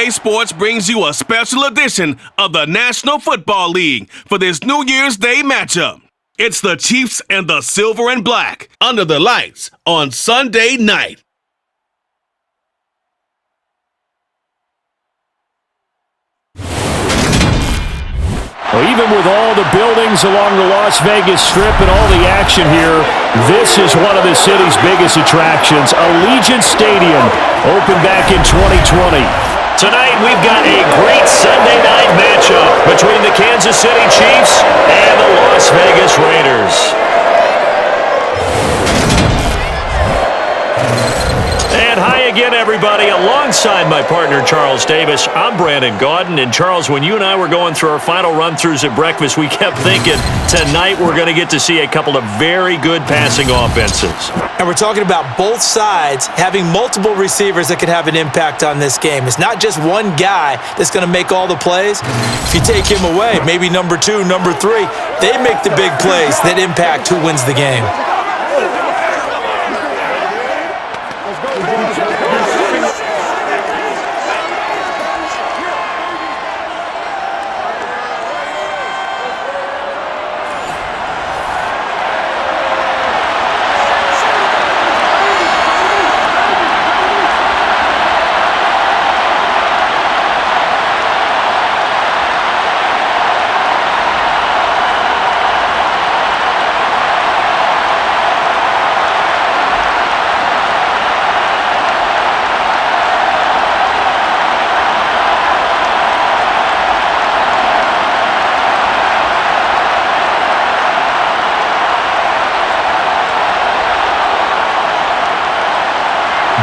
EA Sports brings you a special edition of the National Football League for this New Year's Day matchup. It's the Chiefs and the Silver and Black under the lights on Sunday night. Well, even with all the buildings along the Las Vegas Strip and all the action here, this is one of the city's biggest attractions. Allegiant Stadium opened back in 2020. Tonight, we've got a great Sunday night matchup between the Kansas City Chiefs and the Las Vegas Raiders. And hi again, everybody. Alongside my partner, Charles Davis, I'm Brandon Gaudin. And Charles, when you and I were going through our final run-throughs at breakfast, we kept thinking, tonight we're going to get to see a couple of very good passing offenses. And we're talking about both sides having multiple receivers that could have an impact on this game. It's not just one guy that's going to make all the plays. If you take him away, maybe number 2, number 3, they make the big plays that impact who wins the game.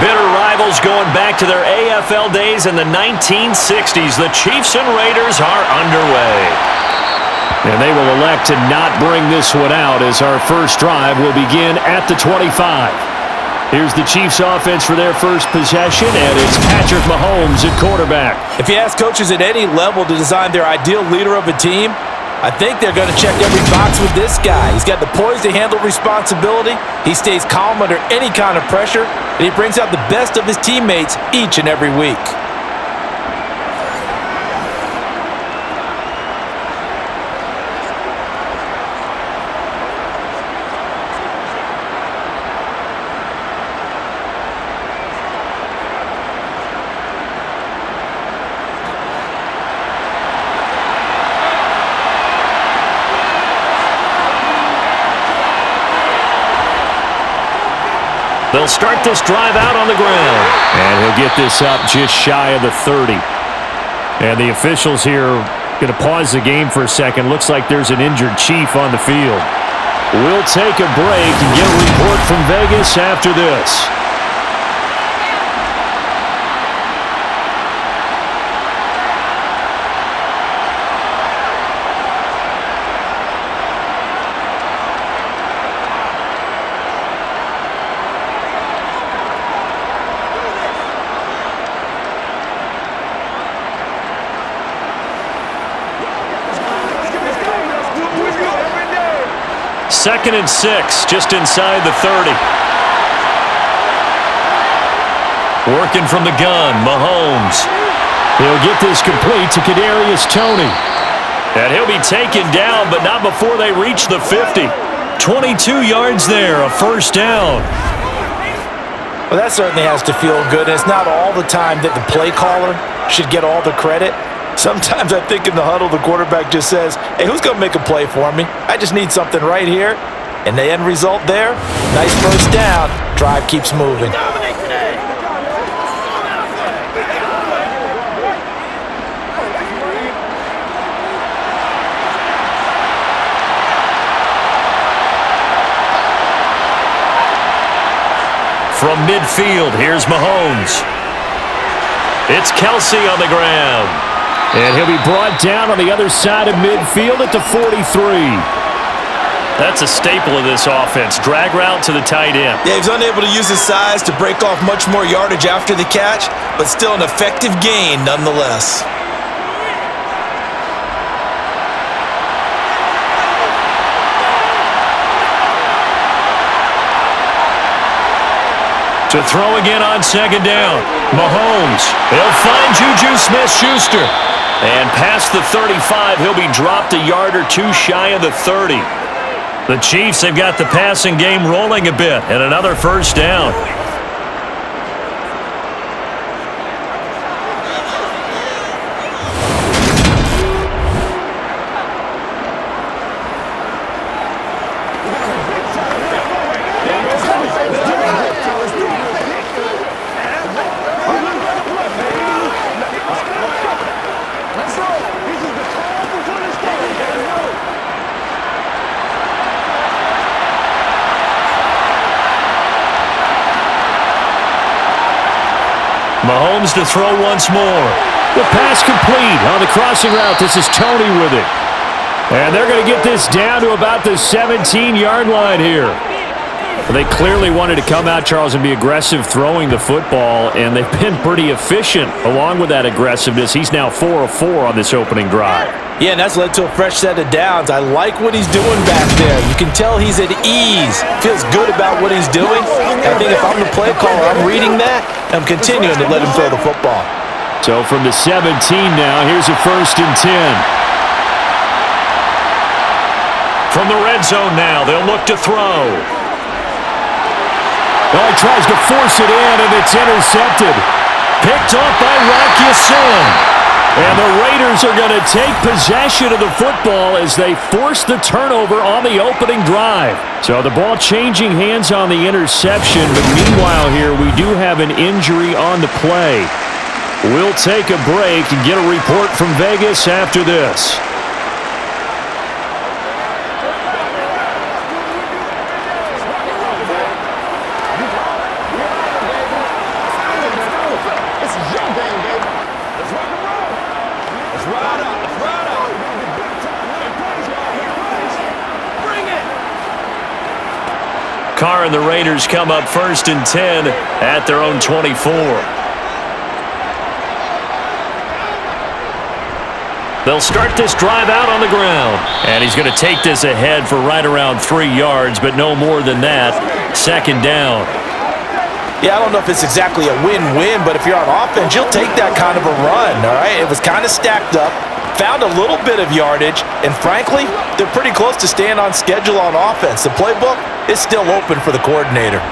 Bitter rivals going back to their AFL days in the 1960s. The Chiefs and Raiders are underway. And they will elect to not bring this one out as our first drive will begin at the 25. Here's the Chiefs offense for their first possession, and it's Patrick Mahomes at quarterback. If you ask coaches at any level to design their ideal leader of a team, I think they're going to check every box with this guy. He's got the poise to handle responsibility. He stays calm under any kind of pressure, and he brings out the best of his teammates each and every week. They'll start this drive out on the ground. And he'll get this up just shy of the 30. And the officials here going to pause the game for a second. Looks like there's an injured Chief on the field. We'll take a break and get a report from Vegas after this. Second and 6, just inside the 30. Working from the gun, Mahomes. He'll get this complete to Kadarius Toney. And he'll be taken down, but not before they reach the 50. 22 yards there, a first down. Well, that certainly has to feel good. And it's not all the time that the play caller should get all the credit. Sometimes I think in the huddle, the quarterback just says, hey, who's going to make a play for me? I just need something right here. And the end result there, nice first down. Drive keeps moving. From midfield, here's Mahomes. It's Kelsey on the ground. And he'll be brought down on the other side of midfield at the 43. That's a staple of this offense. Drag route to the tight end. Yeah, he's unable to use his size to break off much more yardage after the catch, but still an effective gain nonetheless. To throw again on second down. Mahomes. He'll find Juju Smith-Schuster. And past the 35, he'll be dropped a yard or two shy of the 30. The Chiefs have got the passing game rolling a bit, and another first down. Mahomes to throw once more. The pass complete on the crossing route. This is Tony with it. And they're going to get this down to about the 17-yard line here. They clearly wanted to come out, Charles, and be aggressive throwing the football, and they've been pretty efficient along with that aggressiveness. He's now 4 of 4 on this opening drive. Yeah, and that's led to a fresh set of downs. I like what he's doing back there. You can tell he's at ease. Feels good about what he's doing. I think if I'm the play caller, I'm reading that. I'm continuing to let him throw the football. So from the 17 now, here's a 1st and 10. From the red zone now, they'll look to throw. Oh, he tries to force it in, and it's intercepted. Picked off by Rocky Sin. And the Raiders are going to take possession of the football as they force the turnover on the opening drive. So the ball changing hands on the interception, but meanwhile here we do have an injury on the play. We'll take a break and get a report from Vegas after this. Carr and the Raiders come up 1st and 10 at their own 24. They'll start this drive out on the ground. And he's going to take this ahead for right around 3 yards, but no more than that. 2nd down. Yeah, I don't know if it's exactly a win-win, but if you're on offense, you'll take that kind of a run, all right? It was kind of stacked up. Found a little bit of yardage, and frankly, they're pretty close to staying on schedule on offense. The playbook is still open for the coordinator.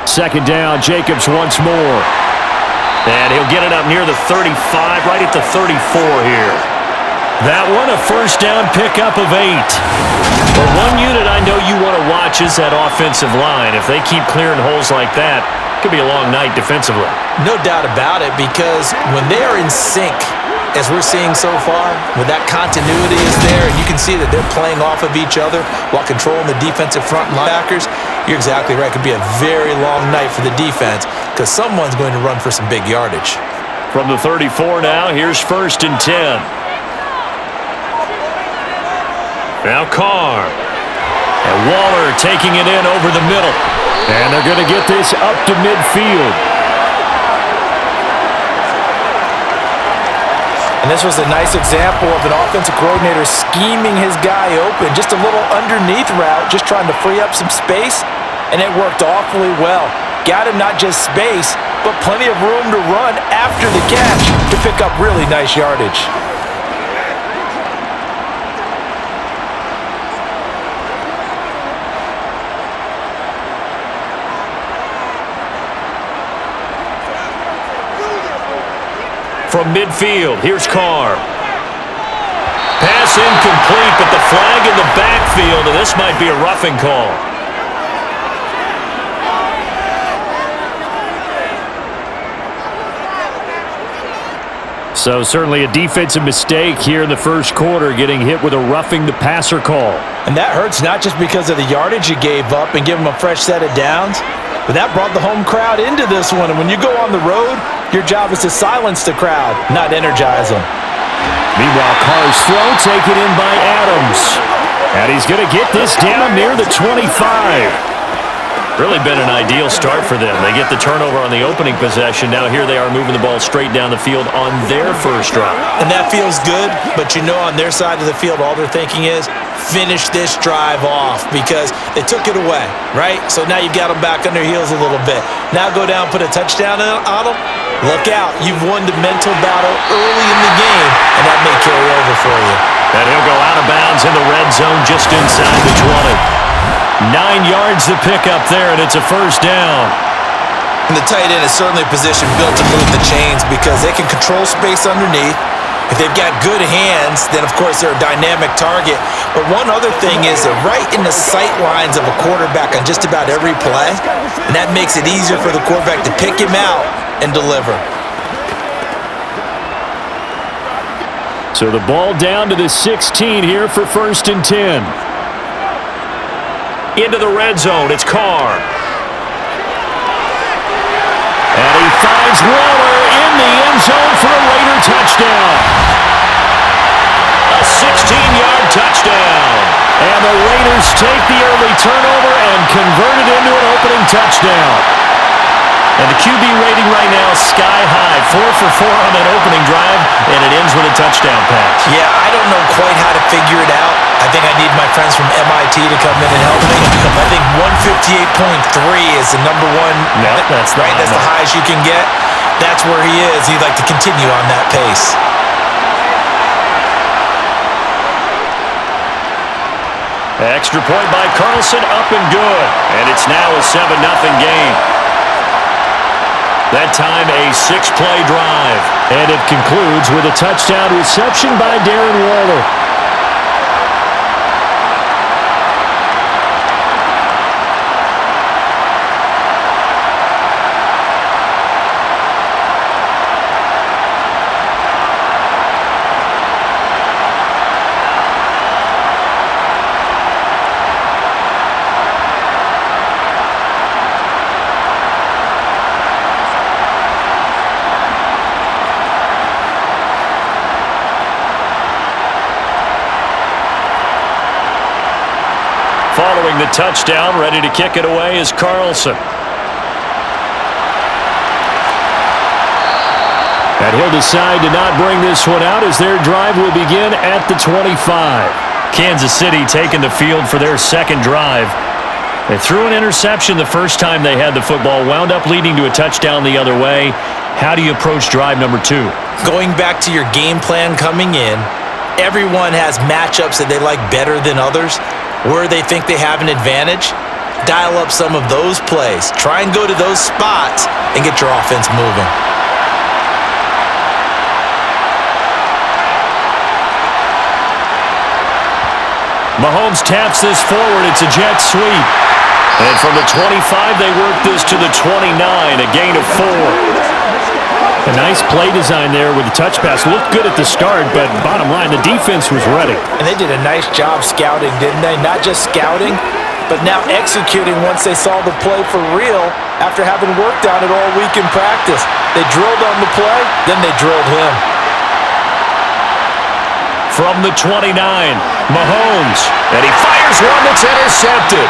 2nd down, Jacobs once more. And he'll get it up near the 35, right at the 34 here. That one, a 1st down pickup of 8. But one unit I know you want to watch is that offensive line. If they keep clearing holes like that, it could be a long night defensively. No doubt about it, because when they are in sync, as we're seeing so far, when that continuity is there and you can see that they're playing off of each other while controlling the defensive front linebackers, you're exactly right. It could be a very long night for the defense because someone's going to run for some big yardage. From the 34 now, here's 1st and 10. Now Carr. And Waller taking it in over the middle. And they're going to get this up to midfield. And this was a nice example of an offensive coordinator scheming his guy open. Just a little underneath route, just trying to free up some space, and it worked awfully well. Got him not just space, but plenty of room to run after the catch to pick up really nice yardage. From midfield, here's Carr. Pass incomplete, but the flag in the backfield, and this might be a roughing call. So certainly a defensive mistake here in the first quarter, getting hit with a roughing the passer call. And that hurts not just because of the yardage you gave up and give them a fresh set of downs, but that brought the home crowd into this one. And when you go on the road, your job is to silence the crowd, not energize them. Meanwhile, Carr's throw taken in by Adams. And he's going to get this down near the 25. Really been an ideal start for them. They get the turnover on the opening possession. Now here they are moving the ball straight down the field on their first drive. And that feels good, but you know on their side of the field, all they're thinking is finish this drive off because they took it away, right? So now you've got them back on their heels a little bit. Now go down, put a touchdown on them. Look out. You've won the mental battle early in the game, and that may carry over for you. And he'll go out of bounds in the red zone just inside the 20. 9 yards to pick up there, and it's a first down. And the tight end is certainly a position built to move the chains because they can control space underneath. If they've got good hands, then, of course, they're a dynamic target. But one other thing is they're right in the sight lines of a quarterback on just about every play, and that makes it easier for the quarterback to pick him out and deliver. So the ball down to the 16 here for 1st and 10. Into the red zone, it's Carr. And he finds Waller in the end zone for a Raider touchdown. A 16-yard touchdown. And the Raiders take the early turnover and convert it into an opening touchdown. And the QB rating right now is sky high. 4 for 4 on that opening drive, and it ends with a touchdown pass. Yeah, I don't know quite how to figure it out. I think I need my friends from MIT to come in and help me. I think 158.3 is the number one. No, that's right. That's the highest you can get. That's where he is. He'd like to continue on that pace. Extra point by Carlson, up and good. And it's now a 7-0 game. That time a 6-play drive. And it concludes with a touchdown reception by Darren Waller. Following the touchdown, ready to kick it away is Carlson. And he'll decide to not bring this one out as their drive will begin at the 25. Kansas City taking the field for their second drive. They threw an interception the first time they had the football, wound up leading to a touchdown the other way. How do you approach drive number 2? Going back to your game plan coming in, everyone has matchups that they like better than others. Where they think they have an advantage, dial up some of those plays. Try and go to those spots and get your offense moving. Mahomes taps this forward. It's a jet sweep. And from the 25, they work this to the 29, a gain of 4. A nice play design there with the touch pass. Looked good at the start, but bottom line, the defense was ready. And they did a nice job scouting, didn't they? Not just scouting, but now executing once they saw the play for real after having worked on it all week in practice. They drilled on the play, then they drilled him. From the 29, Mahomes. And he fires one that's intercepted.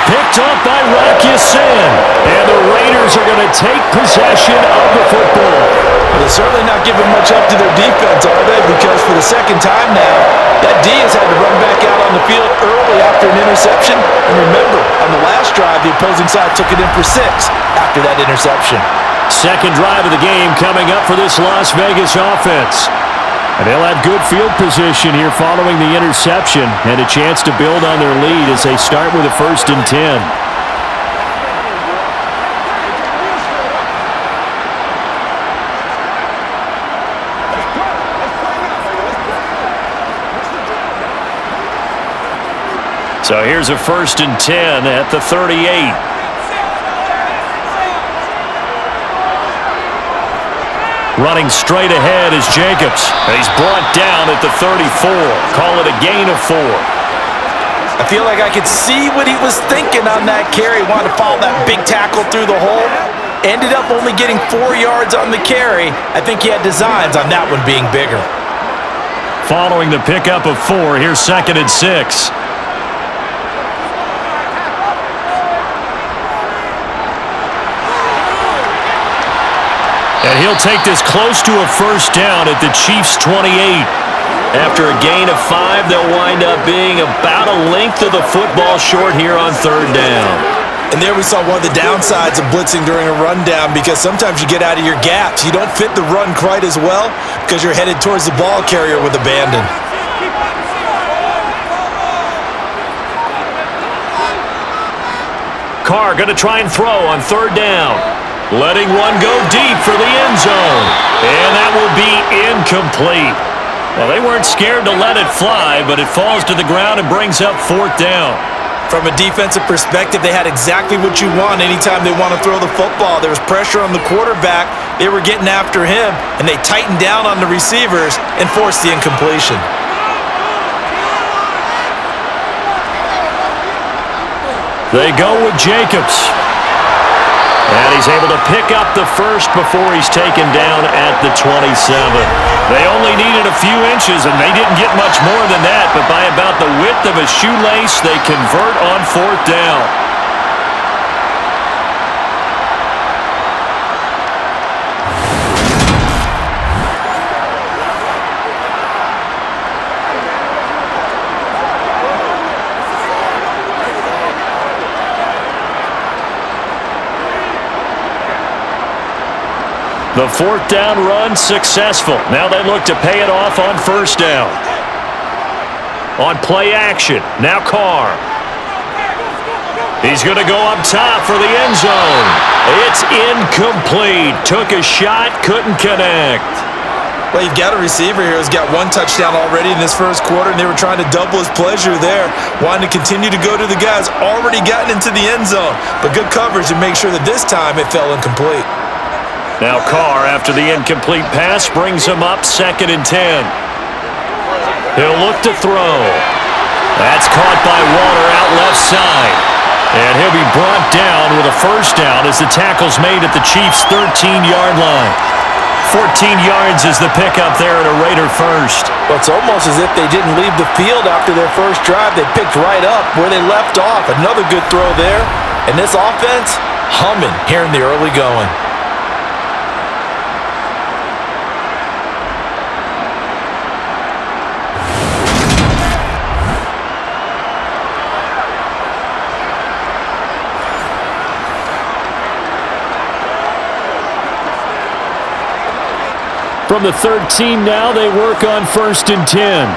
Picked up by Rakisin. And the Raiders are going to take possession of the football. Well, they're certainly not giving much up to their defense, are they? Because for the second time now, that D has had to run back out on the field early after an interception. And remember, on the last drive, the opposing side took it in for 6 after that interception. Second drive of the game coming up for this Las Vegas offense. And they'll have good field position here following the interception and a chance to build on their lead as they start with a 1st and 10. So here's a 1st and 10 at the 38. Running straight ahead is Jacobs. He's brought down at the 34. Call it a gain of 4. I feel like I could see what he was thinking on that carry. Wanted to follow that big tackle through the hole. Ended up only getting 4 yards on the carry. I think he had designs on that one being bigger. Following the pickup of 4, here's 2nd and 6. And he'll take this close to a 1st down at the Chiefs' 28. After a gain of 5, they'll wind up being about a length of the football short here on third down. And there we saw one of the downsides of blitzing during a rundown, because sometimes you get out of your gaps. You don't fit the run quite as well because you're headed towards the ball carrier with abandon. Carr going to try and throw on third down. Letting one go deep for the end zone. And that will be incomplete. Well, they weren't scared to let it fly, but it falls to the ground and brings up fourth down. From a defensive perspective, they had exactly what you want anytime they want to throw the football. There was pressure on the quarterback. They were getting after him, and they tightened down on the receivers and forced the incompletion. They go with Jacobs. And he's able to pick up the first before he's taken down at the 27. They only needed a few inches, and they didn't get much more than that, but by about the width of a shoelace, they convert on fourth down. The fourth down run successful. Now they look to pay it off on first down. On play action, now Carr. He's going to go up top for the end zone. It's incomplete. Took a shot, couldn't connect. Well, you've got a receiver here who's got one touchdown already in this first quarter, and they were trying to double his pleasure there, wanting to continue to go to the guys already gotten into the end zone. But good coverage to make sure that this time it fell incomplete. Now Carr, after the incomplete pass, brings him up 2nd and 10. He'll look to throw. That's caught by Water out left side. And he'll be brought down with a first down as the tackle's made at the Chiefs' 13-yard line. 14 yards is the pickup there at a Raider first. Well, it's almost as if they didn't leave the field after their first drive. They picked right up where they left off. Another good throw there. And this offense, humming here in the early going. From the 13 now, they work on 1st and 10.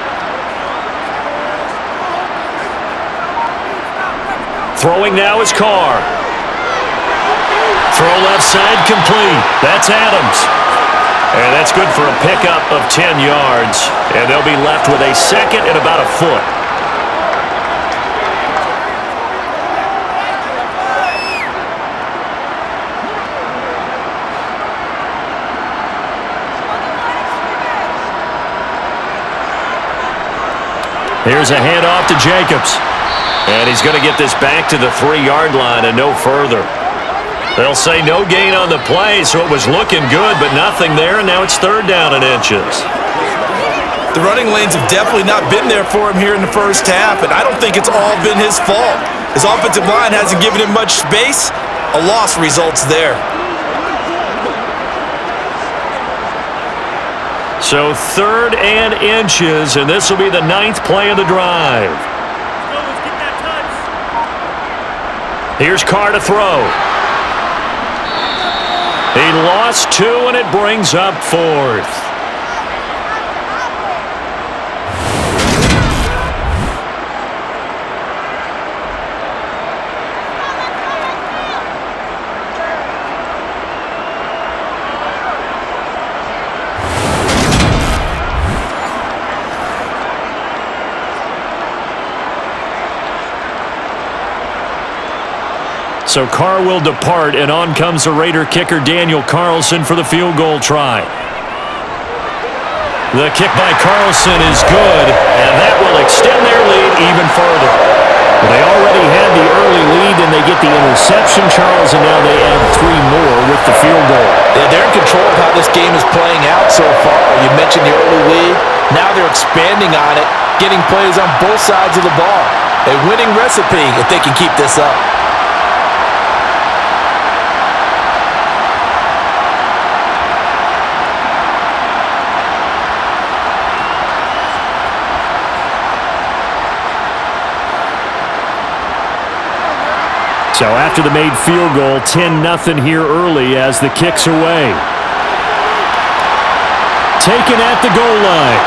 Throwing now is Carr. Throw left side complete. That's Adams. And that's good for a pickup of 10 yards. And they'll be left with a second and about a foot. Here's a handoff to Jacobs. And he's going to get this back to the 3-yard line and no further. They'll say no gain on the play, so it was looking good, but nothing there, and now it's 3rd down and inches. The running lanes have definitely not been there for him here in the first half, and I don't think it's all been his fault. His offensive line hasn't given him much space. A loss results there. So 3rd and inches, and this will be the 9th play of the drive. Let's get that touch. Here's Carr to throw. He lost 2, and it brings up 4th. So Carr will depart, and on comes the Raider kicker Daniel Carlson for the field goal try. The kick by Carlson is good, and that will extend their lead even further. They already had the early lead, and they get the interception, Charles, and now they add 3 more with the field goal. Yeah, they're in control of how this game is playing out so far. You mentioned the early lead. Now they're expanding on it, getting plays on both sides of the ball. A winning recipe if they can keep this up. So after the made field goal, 10-0 here early as the kick's away. Taken at the goal line.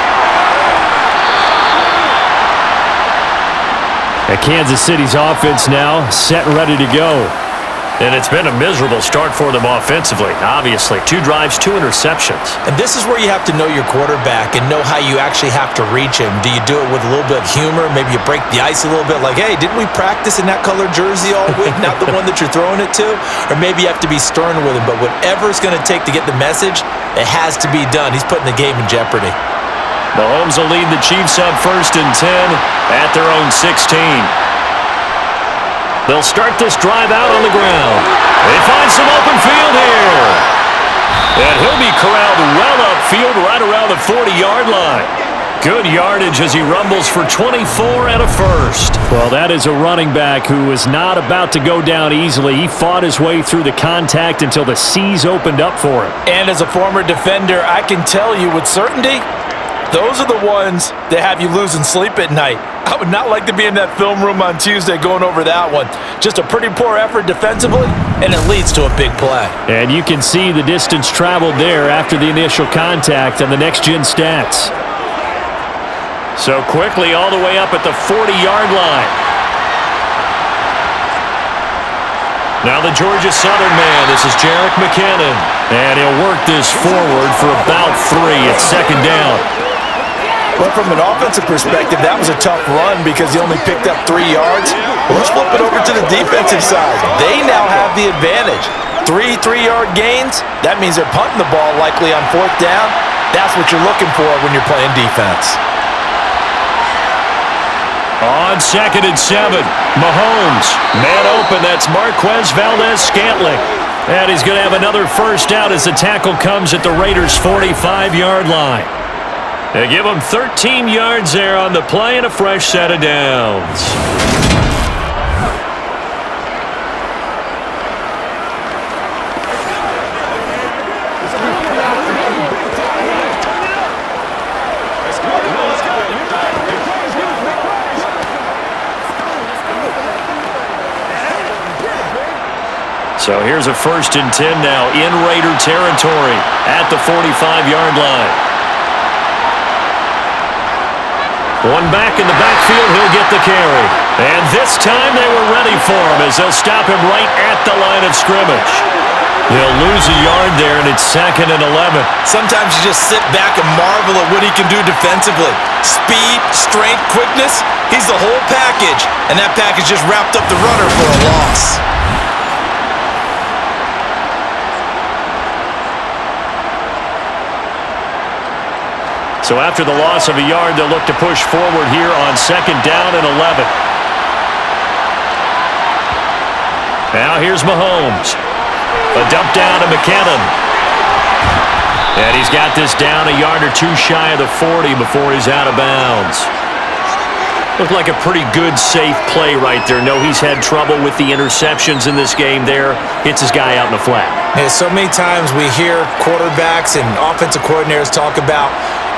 And Kansas City's offense now set and ready to go. And it's been a miserable start for them offensively, obviously. 2 drives, 2 interceptions. And this is where you have to know your quarterback and know how you actually have to reach him. Do you do it with a little bit of humor? Maybe you break the ice a little bit like, hey, didn't we practice in that color jersey all week, not the one that you're throwing it to? Or maybe you have to be stern with him. But whatever it's going to take to get the message, it has to be done. He's putting the game in jeopardy. Mahomes will lead the Chiefs up 1st and 10 at their own 16. They'll start this drive out on the ground. They find some open field here. And he'll be corralled well upfield right around the 40-yard line. Good yardage as he rumbles for 24 and a first. Well, that is a running back who was not about to go down easily. He fought his way through the contact until the seas opened up for him. And as a former defender, I can tell you with certainty, those are the ones that have you losing sleep at night. I would not like to be in that film room on Tuesday going over that one. Just a pretty poor effort defensively, and it leads to a big play. And you can see the distance traveled there after the initial contact on the next-gen stats. So quickly all the way up at the 40-yard line. Now the Georgia Southern man, this is Jerick McKinnon. And he'll work this forward for about 3 at 2nd down. But from an offensive perspective, that was a tough run because he only picked up 3 yards. Well, let's flip it over to the defensive side. They now have the advantage. 3 3-yard gains, that means they're punting the ball likely on 4th down. That's what you're looking for when you're playing defense. On 2nd and 7, Mahomes. Man open, that's Marquez Valdez-Scantling. And he's going to have another first down as the tackle comes at the Raiders' 45-yard line. They give him 13 yards there on the play and a fresh set of downs. So here's a 1st and 10 now in Raider territory at the 45-yard line. One back in the backfield, he'll get the carry. And this time they were ready for him as they'll stop him right at the line of scrimmage. They'll lose a yard there, and it's 2nd and 11. Sometimes you just sit back and marvel at what he can do defensively. Speed, strength, quickness, he's the whole package. And that package just wrapped up the runner for a loss. So after the loss of a yard, they'll look to push forward here on 2nd down and 11. Now here's Mahomes. A dump down to McKinnon. And he's got this down a yard or 2 shy of the 40 before he's out of bounds. Looked like a pretty good, safe play right there. No, he's had trouble with the interceptions in this game there. Hits his guy out in the flat. Yeah, so many times we hear quarterbacks and offensive coordinators talk about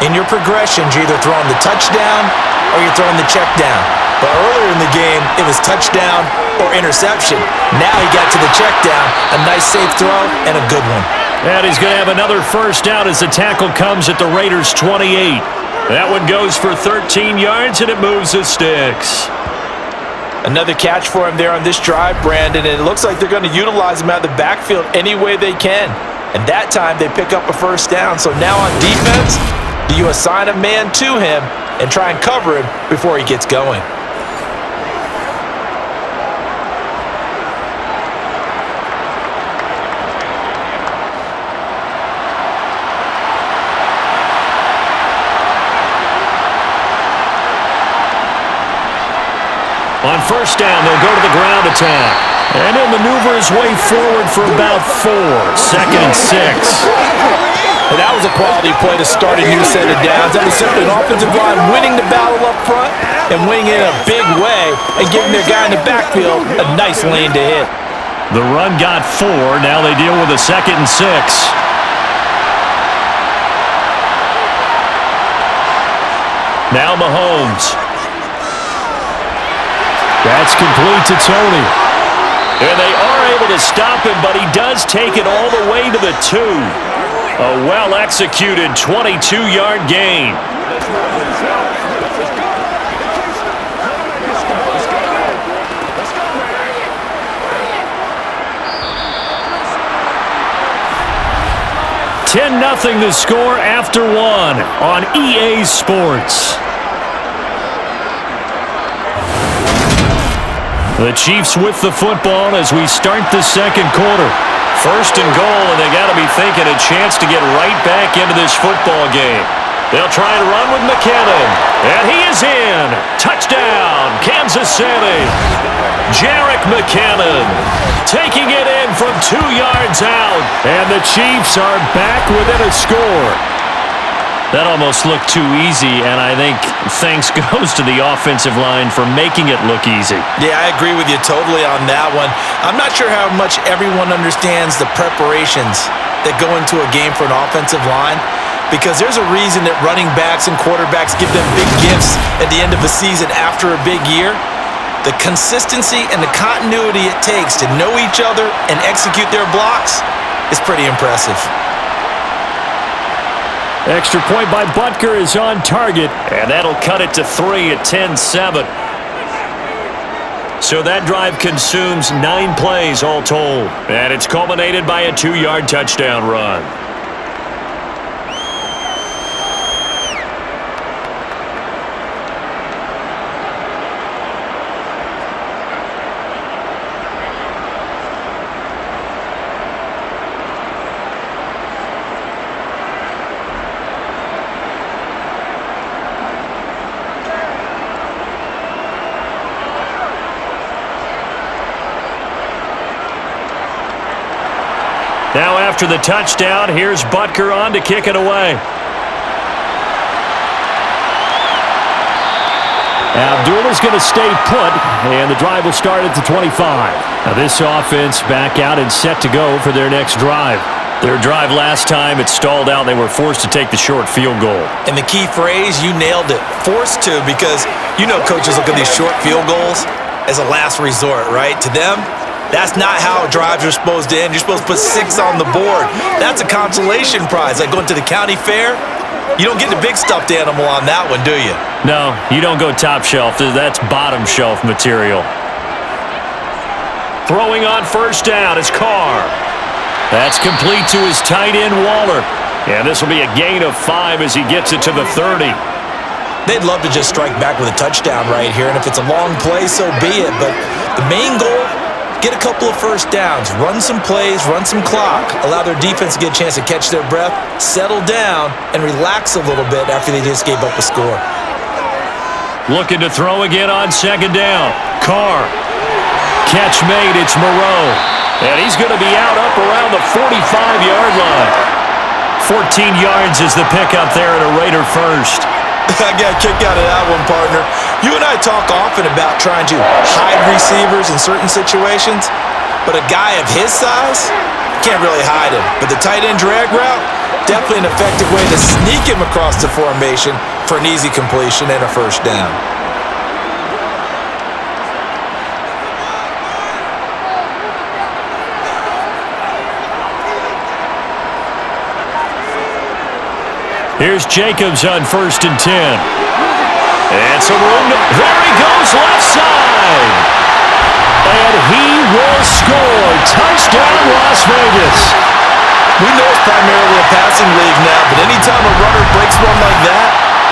in your progressions, you're either throwing the touchdown or you're throwing the check down. But earlier in the game, it was touchdown or interception. Now he got to the check down, a nice safe throw, and a good one. And he's going to have another first down as the tackle comes at the Raiders' 28. That one goes for 13 yards, and it moves the sticks. Another catch for him there on this drive, Brandon, and it looks like they're going to utilize him out of the backfield any way they can. And that time, they pick up a first down. So now on defense, do you assign a man to him and try and cover him before he gets going? On first down, they'll go to the ground attack. And he'll maneuver his way forward for about 4. 2nd and 6. And that was a quality play to start a new set of downs. That was simply an offensive line winning the battle up front and winning it in a big way and giving their guy in the backfield a nice lane to hit. The run got 4. Now they deal with a 2nd and 6. Now Mahomes. That's complete to Tony. And they are able to stop him, but he does take it all the way to the 2. A well-executed 22-yard gain. $10-0 the score after 1 on EA Sports. The Chiefs with the football as we start the second quarter. First and goal, and they got to be thinking a chance to get right back into this football game. They'll try and run with McKinnon, and he is in. Touchdown, Kansas City. Jerick McKinnon taking it in from 2 yards out, and the Chiefs are back within a score. That almost looked too easy, and I think thanks goes to the offensive line for making it look easy. Yeah, I agree with you totally on that one. I'm not sure how much everyone understands the preparations that go into a game for an offensive line, because there's a reason that running backs and quarterbacks give them big gifts at the end of the season after a big year. The consistency and the continuity it takes to know each other and execute their blocks is pretty impressive. Extra point by Butker is on target. And that'll cut it to 3 at 10-7. So that drive consumes 9 plays all told. And it's culminated by a 2-yard touchdown run. Now after the touchdown, here's Butker on to kick it away. Abdullah's going to stay put, and the drive will start at the 25. Now this offense back out and set to go for their next drive. Their drive last time, it stalled out. They were forced to take the short field goal. And the key phrase, you nailed it, forced to, because you know coaches look at these short field goals as a last resort, right? To them, that's not how drives are supposed to end. You're supposed to put 6 on the board. That's a consolation prize. Like going to the county fair, you don't get the big stuffed animal on that one, do you? No, you don't go top shelf. That's bottom shelf material. Throwing on first down is Carr. That's complete to his tight end, Waller. And this will be a gain of 5 as he gets it to the 30. They'd love to just strike back with a touchdown right here, and if it's a long play, so be it. But the main goal, get a couple of first downs, run some plays, run some clock, allow their defense to get a chance to catch their breath, settle down, and relax a little bit after they just gave up a score. Looking to throw again on second down. Carr. Catch made, it's Moreau. And he's going to be out up around the 45-yard line. 14 yards is the pickup there at a Raider first. I got a kick out of that one, partner. You and I talk often about trying to hide receivers in certain situations, but a guy of his size can't really hide him. But the tight end drag route, definitely an effective way to sneak him across the formation for an easy completion and a first down. Here's Jacobs on first and 10. And some room to... There he goes, left side. And he will score. Touchdown, Las Vegas. We know it's primarily a passing league now, but anytime a runner breaks one like that,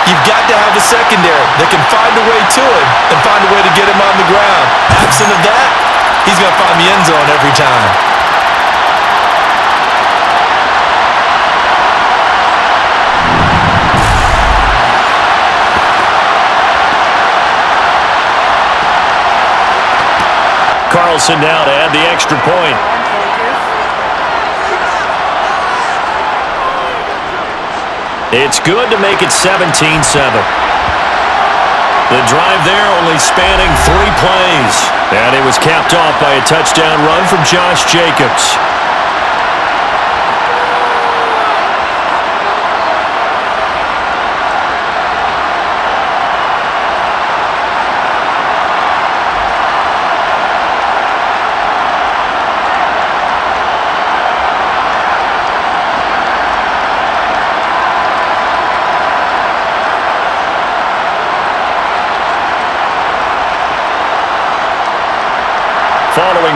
you've got to have a secondary that can find a way to him and find a way to get him on the ground. Absent of that, he's going to find the end zone every time. Carlson now to add the extra point. It's good to make it 17-7. The drive there only spanning 3 plays. And it was capped off by a touchdown run from Josh Jacobs.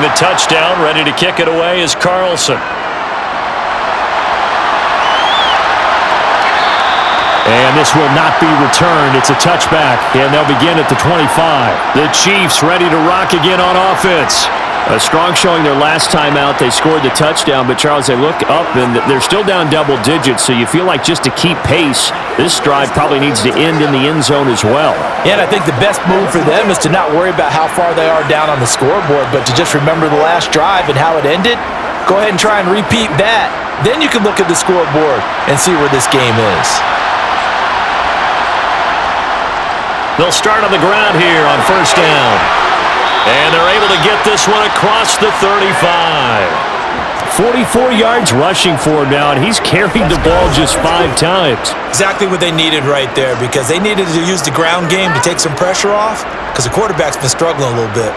the touchdown. Ready to kick it away is Carlson. And this will not be returned. It's a touchback, and they'll begin at the 25. The Chiefs ready to rock again on offense. A strong showing their last time out. They scored the touchdown, but, Charles, they look up, and they're still down double digits, so you feel like just to keep pace, this drive probably needs to end in the end zone as well. Yeah, and I think the best move for them is to not worry about how far they are down on the scoreboard, but to just remember the last drive and how it ended. Go ahead and try and repeat that. Then you can look at the scoreboard and see where this game is. They'll start on the ground here on first down. And they're able to get this one across the 35. 44 yards rushing for him now, and he's carried the ball just 5 times. Exactly what they needed right there, because they needed to use the ground game to take some pressure off, because the quarterback's been struggling a little bit.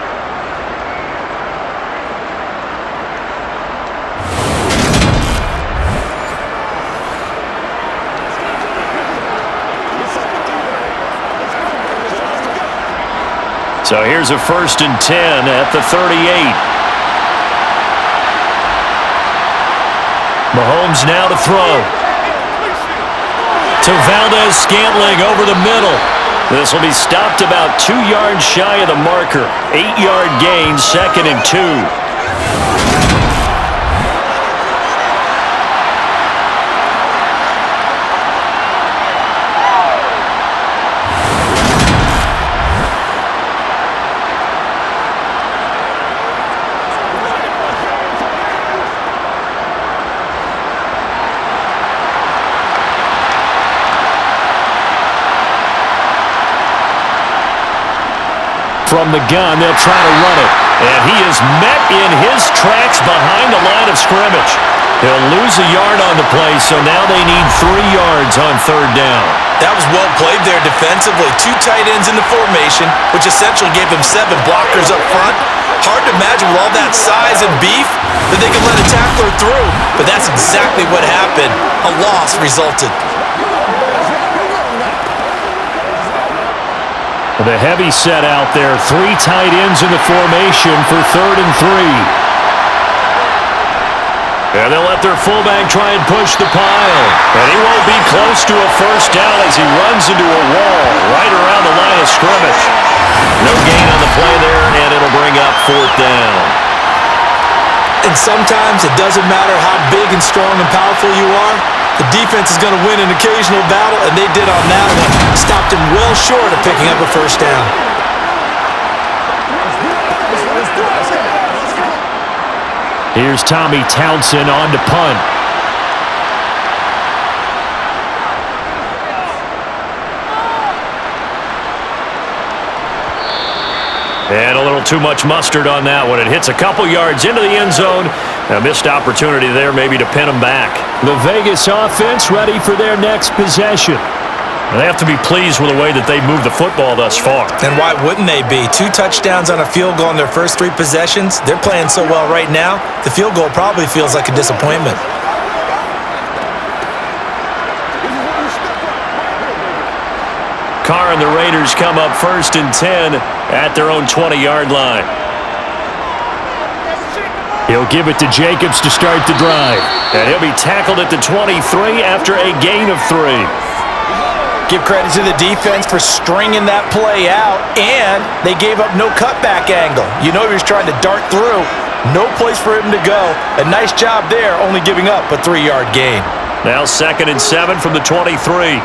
So here's a 1st and 10 at the 38. Mahomes now to throw. To Valdez-Scantling over the middle. This will be stopped about 2 yards shy of the marker. 8-yard gain, 2nd and 2. From the gun, they'll try to run it. And he is met in his tracks behind the line of scrimmage. He'll lose a yard on the play, so now they need 3 yards on 3rd down. That was well played there defensively. 2 tight ends in the formation, which essentially gave them 7 blockers up front. Hard to imagine with all that size and beef that they could let a tackler through, but that's exactly what happened. A loss resulted. The heavy set out there. 3 tight ends in the formation for 3rd and 3. And they'll let their fullback try and push the pile. And he won't be close to a 1st down as he runs into a wall right around the line of scrimmage. No gain on the play there, and it'll bring up 4th down. And sometimes it doesn't matter how big and strong and powerful you are. The defense is going to win an occasional battle, and they did on that one. Stopped him well short of picking up a 1st down. Here's Tommy Townsend on to punt. And a little too much mustard on that one. It hits a couple yards into the end zone. A missed opportunity there maybe to pin him back. The Vegas offense ready for their next possession. They have to be pleased with the way that they moved the football thus far. And why wouldn't they be? 2 touchdowns on a field goal in their first 3 possessions. They're playing so well right now, the field goal probably feels like a disappointment. Carr and the Raiders come up 1st and 10 at their own 20-yard line. He'll give it to Jacobs to start the drive. And he'll be tackled at the 23 after a gain of 3. Give credit to the defense for stringing that play out, and they gave up no cutback angle. You know he was trying to dart through. No place for him to go. A nice job there, only giving up a 3-yard gain. Now 2nd and 7 from the 23.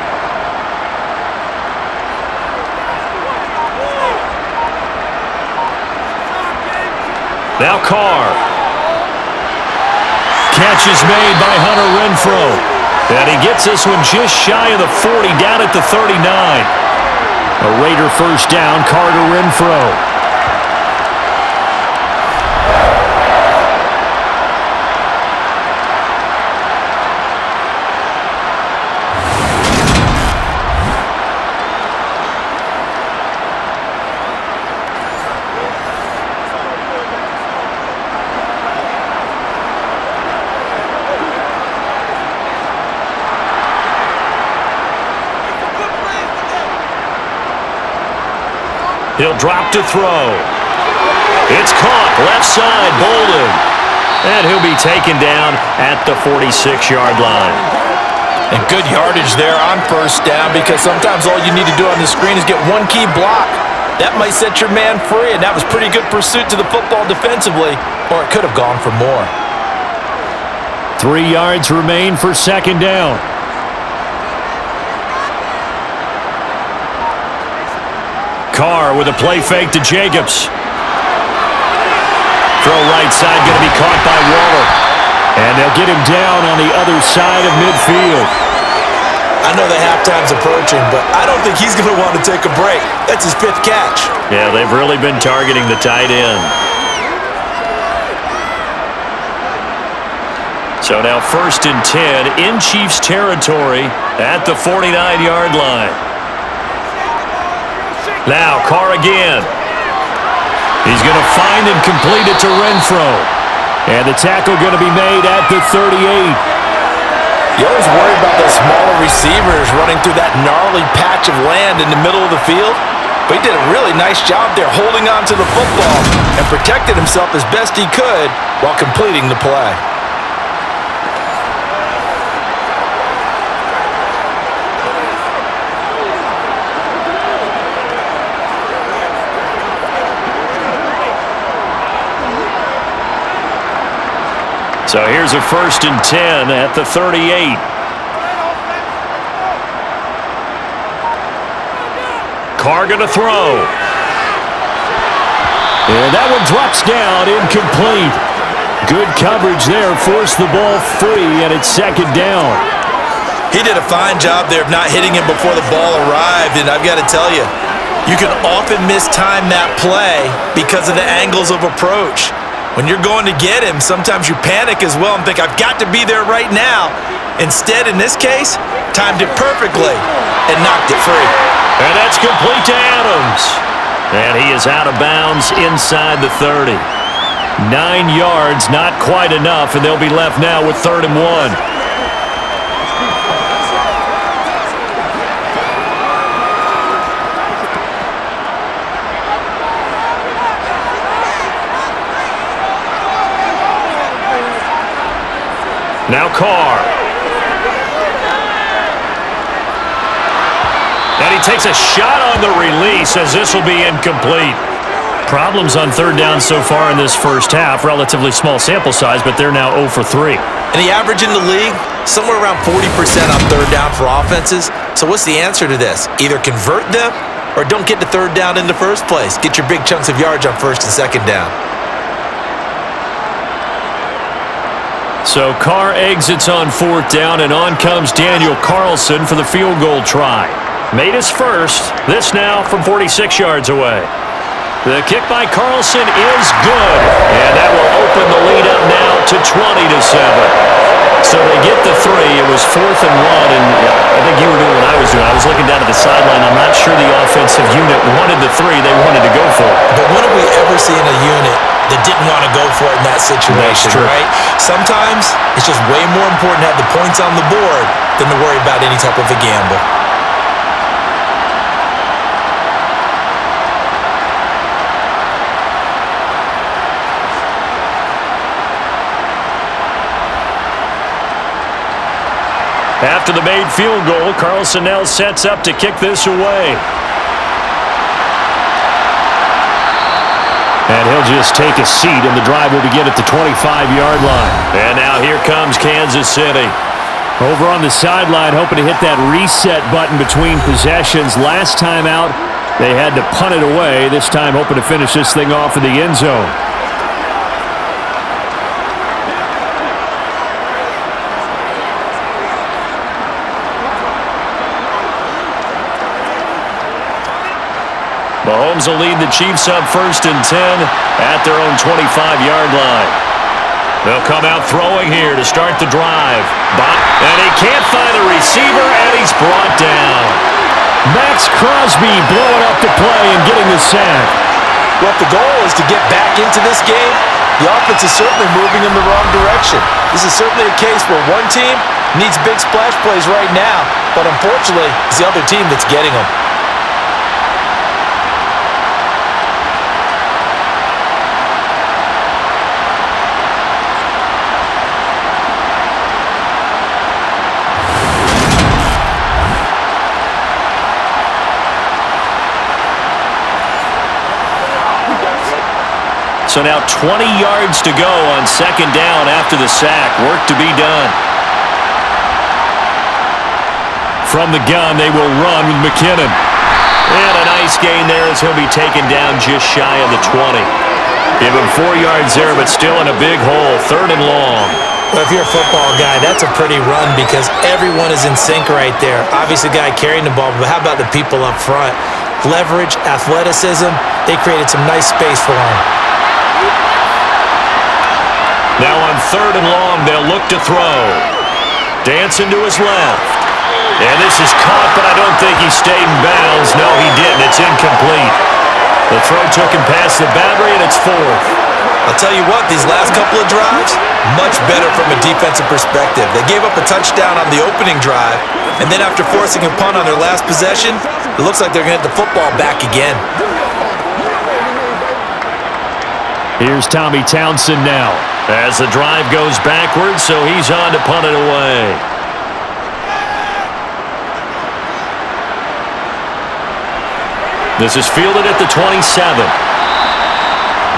Now Carr. Catch is made by Hunter Renfrow. And he gets this one just shy of the 40, down at the 39. A Raider 1st down, Carter Renfrow. He'll drop to throw. It's caught, left side, Bolden. And he'll be taken down at the 46-yard line. And good yardage there on first down, because sometimes all you need to do on the screen is get one key block. That might set your man free, and that was pretty good pursuit to the football defensively, or it could have gone for more. 3 yards remain for second down. Carr with a play fake to Jacobs. Throw right side, going to be caught by Waller. And they'll get him down on the other side of midfield. I know the halftime's approaching, but I don't think he's going to want to take a break. That's his 5th catch. Yeah, they've really been targeting the tight end. So now 1st and 10 in Chiefs territory at the 49-yard line. Now Carr again. He's going to find and complete it to Renfro. And the tackle going to be made at the 38. You always worry about those smaller receivers running through that gnarly patch of land in the middle of the field. But he did a really nice job there holding on to the football and protected himself as best he could while completing the play. So here's a 1st and 10 at the 38. Carr going to throw. And that one drops down, incomplete. Good coverage there, forced the ball free, and it's second down. He did a fine job there of not hitting him before the ball arrived, and I've got to tell you, you can often mistime that play because of the angles of approach. When you're going to get him, sometimes you panic as well and think, I've got to be there right now. Instead, in this case, timed it perfectly and knocked it free. And that's complete to Adams. And he is out of bounds inside the 30. 9 yards, not quite enough, and they'll be left now with 3rd and 1. Now Carr. And he takes a shot on the release as this will be incomplete. Problems on 3rd down so far in this first half. Relatively small sample size, but they're now 0 for 3. And the average in the league, somewhere around 40% on 3rd down for offenses. So what's the answer to this? Either convert them or don't get to 3rd down in the first place. Get your big chunks of yards on 1st and 2nd down. So Carr exits on 4th down, and on comes Daniel Carlson for the field goal try. Made his first, this now from 46 yards away. The kick by Carlson is good, and that will open the lead up now to 20-7. So they get the 3. It was 4th and 1, and I think you were doing what I was doing. I was looking down at the sideline. I'm not sure the offensive unit wanted the 3. They wanted to go for it. But when have we ever seen a unit that didn't want to go for it in that situation, right? Sometimes it's just way more important to have the points on the board than to worry about any type of a gamble. After the made field goal, Carlson now sets up to kick this away. And he'll just take a seat, and the drive will begin at the 25-yard line. And now here comes Kansas City. Over on the sideline, hoping to hit that reset button between possessions. Last time out, they had to punt it away. This time, hoping to finish this thing off in the end zone. Mahomes will lead the Chiefs up 1st and 10 at their own 25-yard line. They'll come out throwing here to start the drive. And he can't find a receiver, and he's brought down. Max Crosby blowing up the play and getting the sack. Well, if the goal is to get back into this game, the offense is certainly moving in the wrong direction. This is certainly a case where one team needs big splash plays right now, but unfortunately, it's the other team that's getting them. So now 20 yards to go on second down after the sack. Work to be done. From the gun, they will run with McKinnon. And a nice gain there as he'll be taken down just shy of the 20. Give him 4 yards there, but still in a big hole. 3rd and long. Well, if you're a football guy, that's a pretty run because everyone is in sync right there. Obviously, the guy carrying the ball, but how about the people up front? Leverage, athleticism, they created some nice space for him. Now on 3rd and long, they'll look to throw. Dancing to his left. And this is caught, but I don't think he stayed in bounds. No, he didn't. It's incomplete. The throw took him past the boundary, and it's 4th. I'll tell you what, these last couple of drives, much better from a defensive perspective. They gave up a touchdown on the opening drive, and then after forcing a punt on their last possession, it looks like they're going to get the football back again. Here's Tommy Townsend now. As the drive goes backwards, so he's on to punt it away. This is fielded at the 27.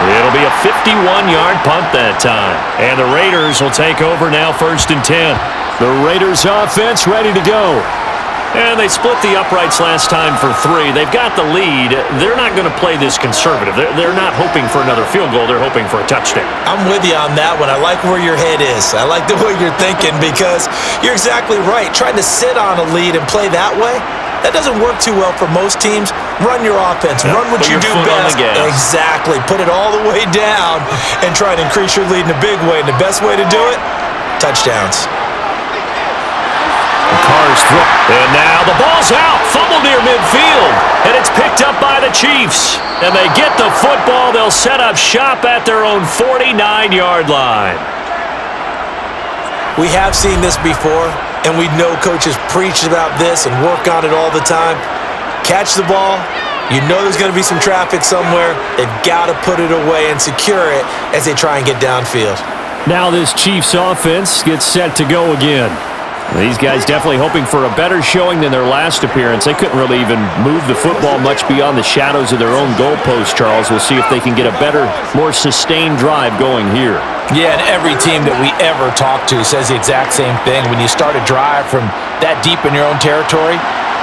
It'll be a 51-yard punt that time. And the Raiders will take over now 1st and 10. The Raiders offense ready to go. And they split the uprights last time for 3. They've got the lead. They're not going to play this conservative. They're not hoping for another field goal. They're hoping for a touchdown. I'm with you on that one. I like where your head is. I like the way you're thinking because you're exactly right. Trying to sit on a lead and play that way, that doesn't work too well for most teams. Run your offense. Run what you do best. Exactly. Put it all the way down and try to increase your lead in a big way. And the best way to do it, touchdowns. Carr's throw. And now the ball's out. Fumble near midfield. And it's picked up by the Chiefs. And they get the football. They'll set up shop at their own 49-yard line. We have seen this before, and we know coaches preach about this and work on it all the time. Catch the ball. You know there's going to be some traffic somewhere. They've got to put it away and secure it as they try and get downfield. Now this Chiefs offense gets set to go again. These guys definitely hoping for a better showing than their last appearance. They couldn't really even move the football much beyond the shadows of their own goalpost, Charles. We'll see if they can get a better, more sustained drive going here. Yeah, and every team that we ever talk to says the exact same thing. When you start a drive from that deep in your own territory,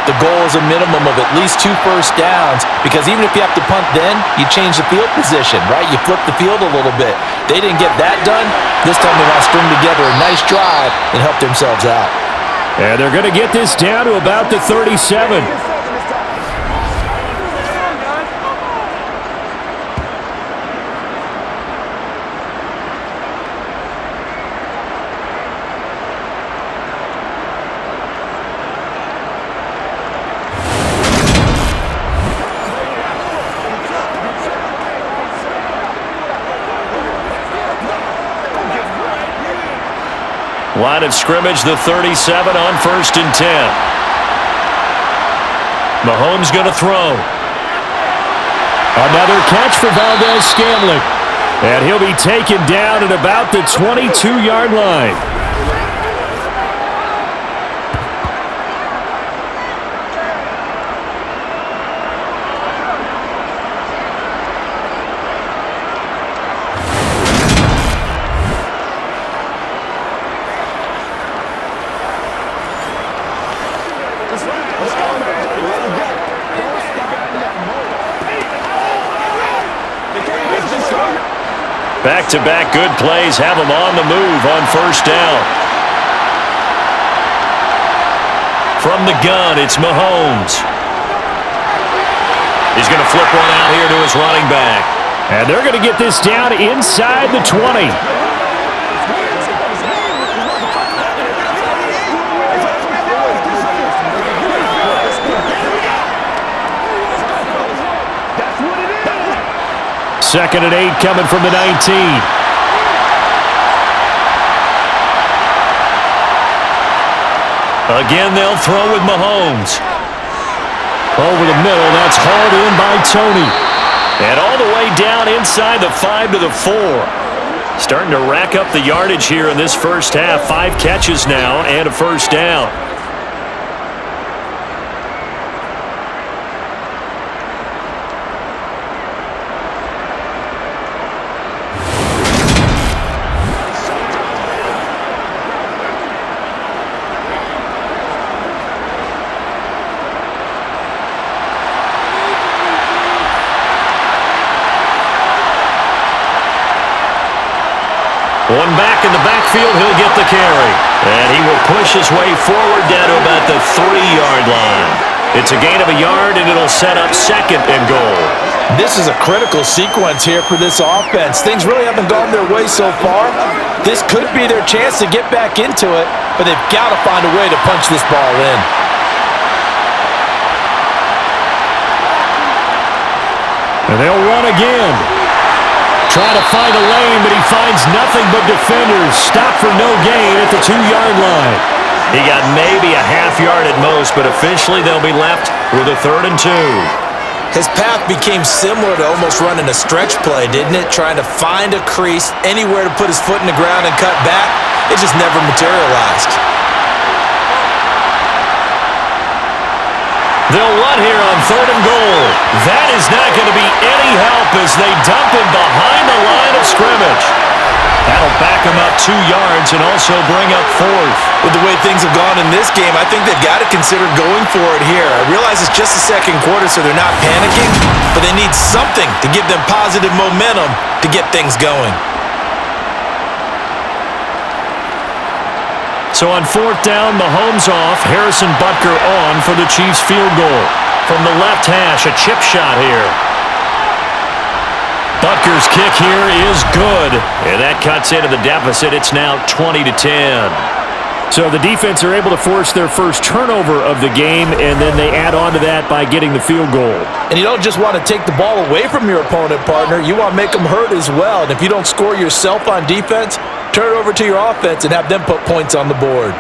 the goal is a minimum of at least 2 first downs because even if you have to punt then, you change the field position, right? You flip the field a little bit. They didn't get that done. This time they want to string together a nice drive and help themselves out. And they're going to get this down to about the 37. Line of scrimmage, the 37 on 1st and 10. Mahomes going to throw. Another catch for Valdez-Scantling. And he'll be taken down at about the 22-yard line. Back-to-back good plays have him on the move on 1st down. From the gun, it's Mahomes. He's going to flip one out here to his running back. And they're going to get this down inside the 20. Second and 8 coming from the 19. Again, they'll throw with Mahomes. Over the middle, that's hauled in by Tony. And all the way down inside the 5 to the 4. Starting to rack up the yardage here in this first half. 5 catches now and a first down. One back in the backfield, he'll get the carry. And he will push his way forward down to about the 3-yard line. It's a gain of a yard, and it'll set up 2nd and goal. This is a critical sequence here for this offense. Things really haven't gone their way so far. This could be their chance to get back into it, but they've got to find a way to punch this ball in. And they'll run again. Trying to find a lane, but he finds nothing but defenders. Stop for no gain at the 2-yard line. He got maybe a half yard at most, but officially they'll be left with a 3rd and 2. His path became similar to almost running a stretch play, didn't it? Trying to find a crease, anywhere to put his foot in the ground and cut back. It just never materialized. They'll run here on 3rd and goal. That is not going to be any help as they dump him behind the line of scrimmage. That'll back him up 2 yards and also bring up 4th. With the way things have gone in this game, I think they've got to consider going for it here. I realize it's just the 2nd quarter, so they're not panicking, but they need something to give them positive momentum to get things going. So on 4th down, Mahomes off, Harrison Butker on for the Chiefs field goal. From the left hash, a chip shot here. Butker's kick here is good. And that cuts into the deficit. It's now 20-10. So the defense are able to force their first turnover of the game, and then they add on to that by getting the field goal. And you don't just want to take the ball away from your opponent, partner. You want to make them hurt as well. And if you don't score yourself on defense, turn it over to your offense and have them put points on the board.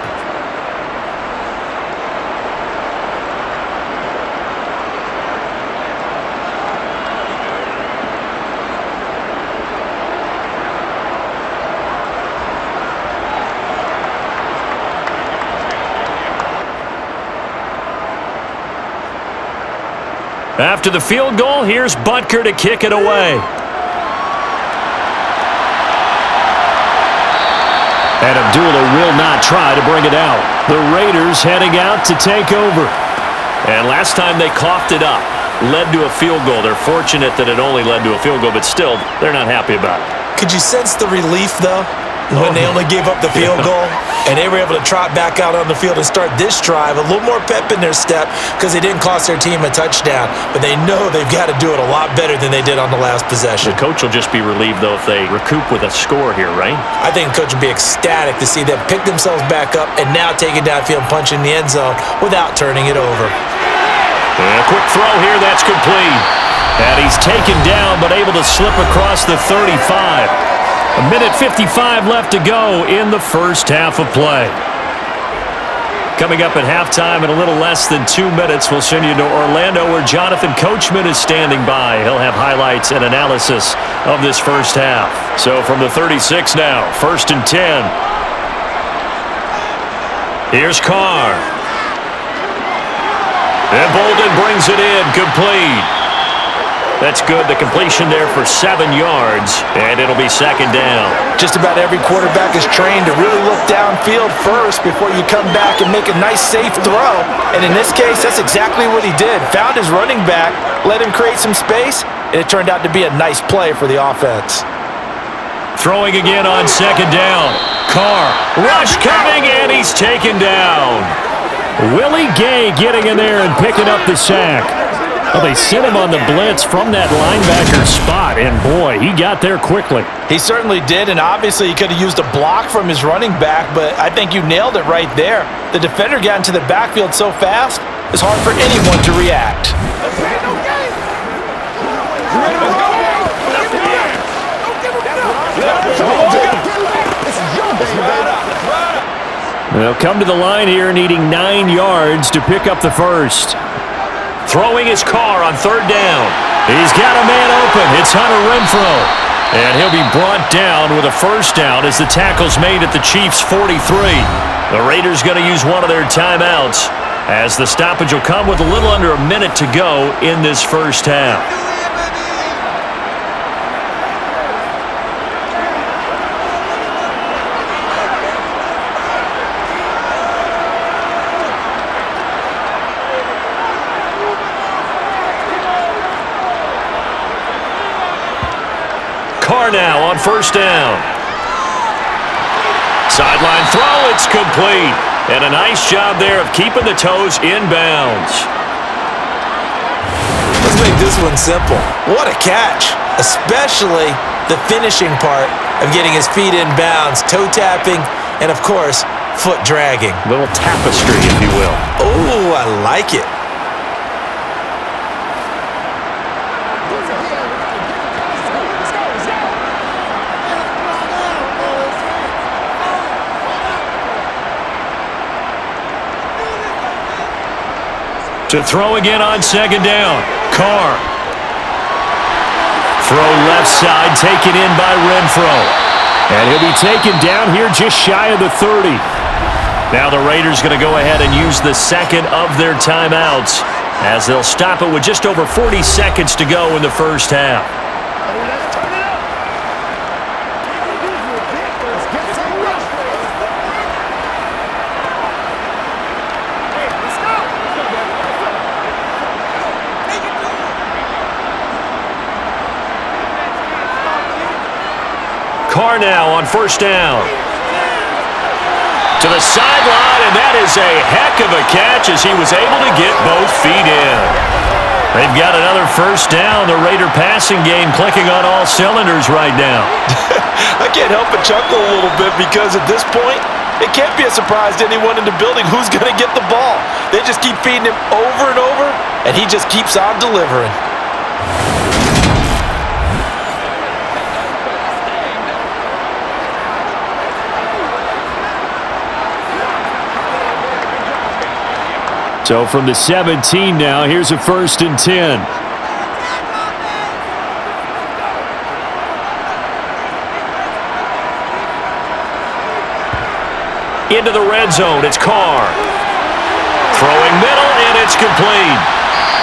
After the field goal, here's Butker to kick it away. And Abdullah will not try to bring it out. The Raiders heading out to take over. And last time they coughed it up, led to a field goal. They're fortunate that it only led to a field goal, but still, they're not happy about it. Could you sense the relief, though, when they only gave up the field goal? And they were able to trot back out on the field and start this drive, a little more pep in their step because they didn't cost their team a touchdown. But they know they've got to do it a lot better than they did on the last possession. The coach will just be relieved, though, if they recoup with a score here, right? I think the coach will be ecstatic to see them pick themselves back up and now take it downfield and punch in the end zone without turning it over. And a quick throw here, that's complete. And he's taken down but able to slip across the 35. A minute 55 left to go in the first half of play. Coming up at halftime in a little less than 2 minutes, we'll send you to Orlando where Jonathan Coachman is standing by. He'll have highlights and analysis of this first half. So from the 36 now, 1st and 10. Here's Carr. And Bolden brings it in, complete. That's good. The completion there for 7 yards, and it'll be 2nd down. Just about every quarterback is trained to really look downfield first before you come back and make a nice, safe throw. And in this case, that's exactly what he did. Found his running back, let him create some space, and it turned out to be a nice play for the offense. Throwing again on 2nd down. Carr, rush coming, and he's taken down. Willie Gay getting in there and picking up the sack. Well, they sent him on the blitz from that linebacker spot, and boy, he got there quickly. He certainly did, and obviously he could have used a block from his running back, but I think you nailed it right there. The defender got into the backfield so fast, it's hard for anyone to react. They'll come to the line here needing 9 yards to pick up the first. Throwing his Carr on 3rd down. He's got a man open. It's Hunter Renfrow. And he'll be brought down with a first down as the tackle's made at the Chiefs' 43. The Raiders going to use one of their timeouts as the stoppage will come with a little under a minute to go in this first half. Carr now on 1st down. Sideline throw, it's complete. And a nice job there of keeping the toes in bounds. Let's make this one simple. What a catch, especially the finishing part of getting his feet in bounds, toe tapping, and of course, foot dragging. Little tapestry, if you will. Oh, I like it. To throw again on second down. Carr. Throw left side, taken in by Renfro. And he'll be taken down here just shy of the 30. Now the Raiders going to go ahead and use the second of their timeouts as they'll stop it with just over 40 seconds to go in the first half. Carr now on first down. To the sideline, and that is a heck of a catch as he was able to get both feet in. They've got another first down. The Raider passing game clicking on all cylinders right now. I can't help but chuckle a little bit because at this point, it can't be a surprise to anyone in the building who's going to get the ball. They just keep feeding him over and over, and he just keeps on delivering. So from the 17 now, here's a 1st and 10. Into the red zone, it's Carr. Throwing middle, and it's complete.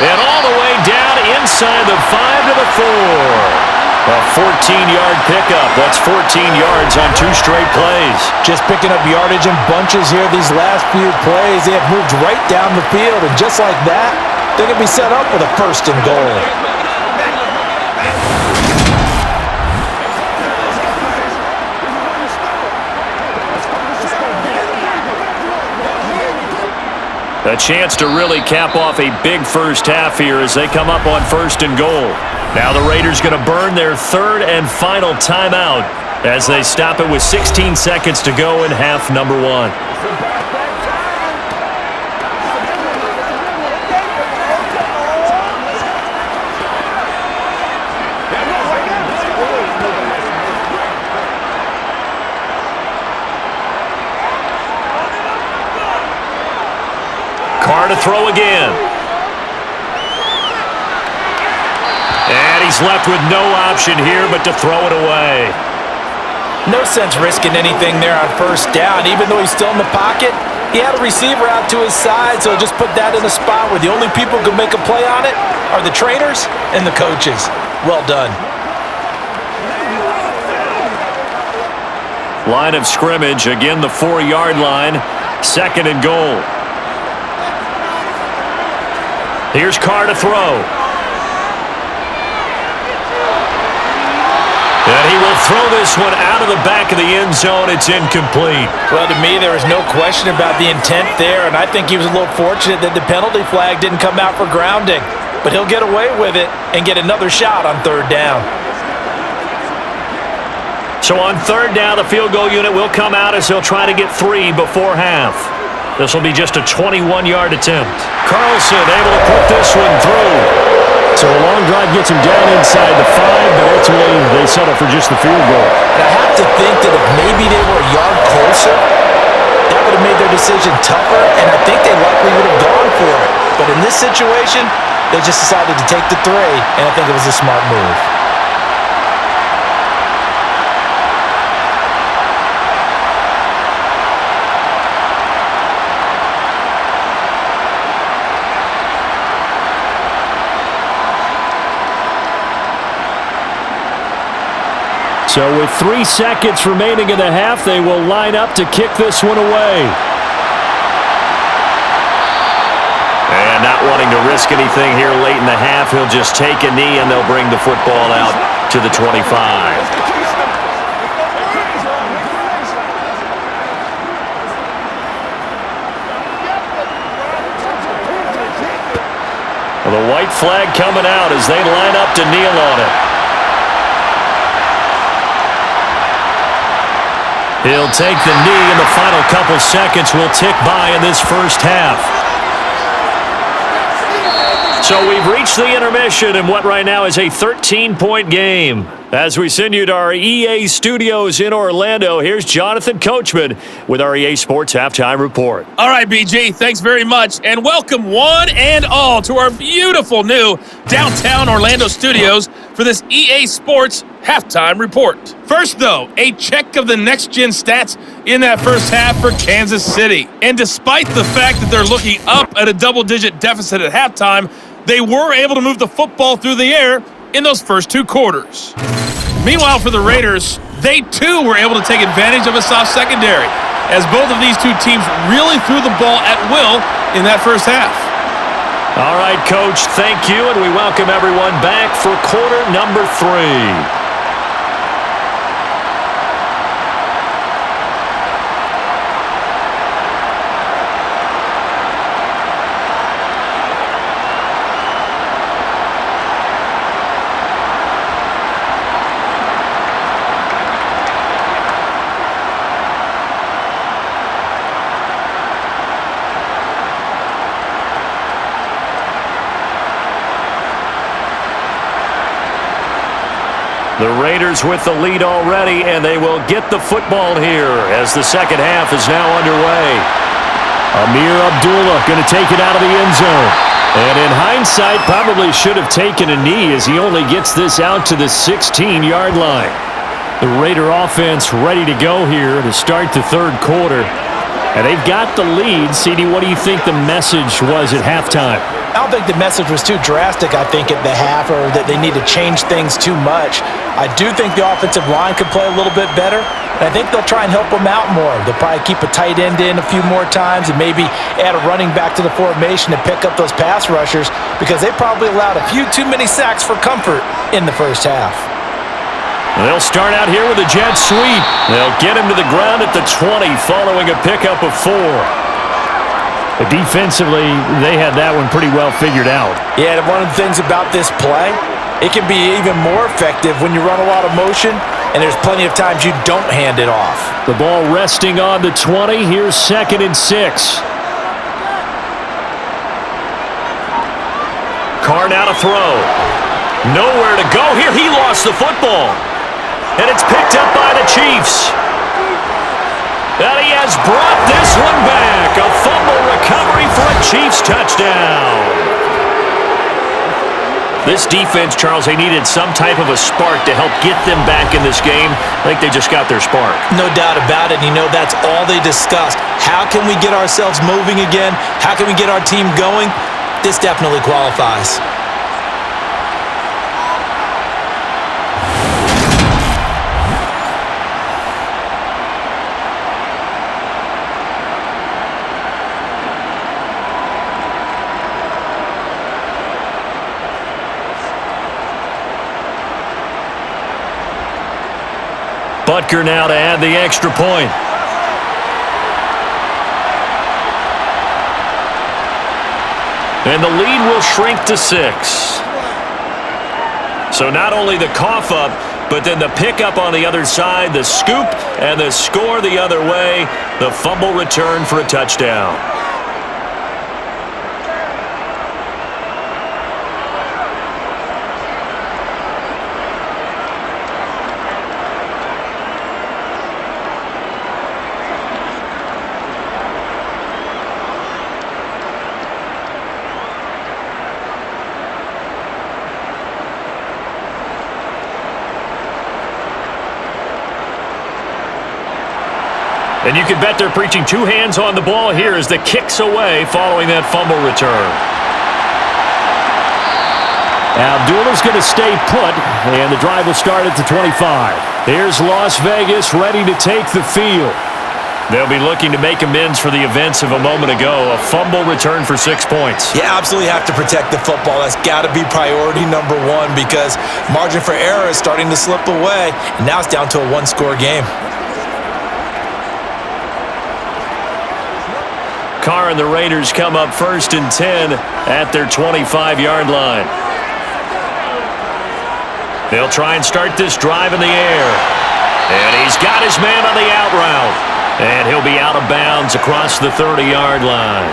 And all the way down inside the 5 to the 4. A 14-yard pickup. That's 14 yards on 2 straight plays. Just picking up yardage in bunches here these last few plays. They have moved right down the field, and just like that, they're going to be set up with a 1st and goal. A chance to really cap off a big first half here as they come up on 1st and goal. Now the Raiders going to burn their 3rd and final timeout as they stop it with 16 seconds to go in half number 1. Carr to throw again. And he's left with no option here but to throw it away. No sense risking anything there on first down. Even though he's still in the pocket, he had a receiver out to his side, so just put that in a spot where the only people who can make a play on it are the trainers and the coaches. Well done. Line of scrimmage, again the 4-yard line, 2nd and goal. Here's Carr to throw. And he will throw this one out of the back of the end zone. It's incomplete. Well, to me, there was no question about the intent there, and I think he was a little fortunate that the penalty flag didn't come out for grounding. But he'll get away with it and get another shot on 3rd down. So on 3rd down, the field goal unit will come out as he'll try to get 3 before half. This will be just a 21-yard attempt. Carlson able to put this one through. So a long drive gets him down inside the 5, but ultimately they settle for just the field goal. And I have to think that if maybe they were a yard closer, that would have made their decision tougher, and I think they likely would have gone for it. But in this situation, they just decided to take the 3, and I think it was a smart move. So with 3 seconds remaining in the half, they will line up to kick this one away. And not wanting to risk anything here late in the half, he'll just take a knee and they'll bring the football out to the 25. The white flag coming out as they line up to kneel on it. He'll take the knee, and the final couple seconds will tick by in this first half. So we've reached the intermission in what right now is a 13-point game. As we send you to our EA studios in Orlando, here's Jonathan Coachman with our EA Sports Halftime Report. All right, BG, thanks very much, and welcome one and all to our beautiful new downtown Orlando studios for this EA Sports Halftime Report. First, though, a check of the next-gen stats in that first half for Kansas City. And despite the fact that they're looking up at a double-digit deficit at halftime, they were able to move the football through the air in those first two quarters. Meanwhile, for the Raiders, they too were able to take advantage of a soft secondary, as both of these two teams really threw the ball at will in that first half. All right, Coach, thank you, and we welcome everyone back for quarter number 3. The Raiders with the lead already, and they will get the football here as the second half is now underway. Amir Abdullah going to take it out of the end zone. And in hindsight, probably should have taken a knee as he only gets this out to the 16-yard line. The Raider offense ready to go here to start the third quarter. And they've got the lead. CD, what do you think the message was at halftime? I don't think the message was too drastic, I think, at the half, or that they need to change things too much. I do think the offensive line could play a little bit better, and I think they'll try and help them out more. They'll probably keep a tight end in a few more times and maybe add a running back to the formation to pick up those pass rushers, because they probably allowed a few too many sacks for comfort in the first half. They'll start out here with a jet sweep. They'll get him to the ground at the 20 following a pickup of 4. Defensively, they had that one pretty well figured out. Yeah, and one of the things about this play, it can be even more effective when you run a lot of motion, and there's plenty of times you don't hand it off. The ball resting on the 20. Here's 2nd and 6. Carr now to throw. Nowhere to go here. He lost the football. And it's picked up by the Chiefs. And he has brought this one back. A fumble recovery for a Chiefs touchdown. This defense, Charles, they needed some type of a spark to help get them back in this game. I think they just got their spark. No doubt about it. You know, that's all they discussed. How can we get ourselves moving again? How can we get our team going? This definitely qualifies. Butker now to add the extra point. And the lead will shrink to 6. So not only the cough up, but then the pickup on the other side, the scoop, and the score the other way. The fumble return for a touchdown. And you can bet they're preaching 2 hands on the ball here as the kick's away following that fumble return. Abdullah's going to stay put, and the drive will start at the 25. Here's Las Vegas ready to take the field. They'll be looking to make amends for the events of a moment ago. A fumble return for 6 points. You absolutely have to protect the football. That's got to be priority number 1, because margin for error is starting to slip away, and now it's down to a 1-score game. Carr and the Raiders come up 1st and 10 at their 25-yard line. They'll try and start this drive in the air. And he's got his man on the out route. And he'll be out of bounds across the 30-yard line.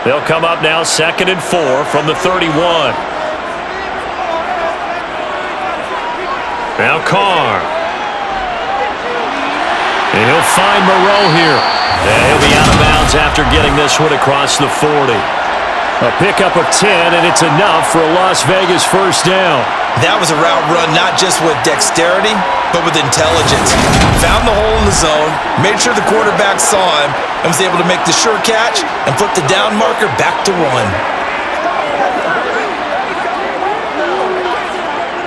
They'll come up now 2nd and 4 from the 31. Now Carr. And he'll find Moreau here. And he'll be out of bounds after getting this one across the 40. A pickup of 10, and it's enough for a Las Vegas first down. That was a route run not just with dexterity, but with intelligence. Found the hole in the zone, made sure the quarterback saw him, and was able to make the sure catch and put the down marker back to 1.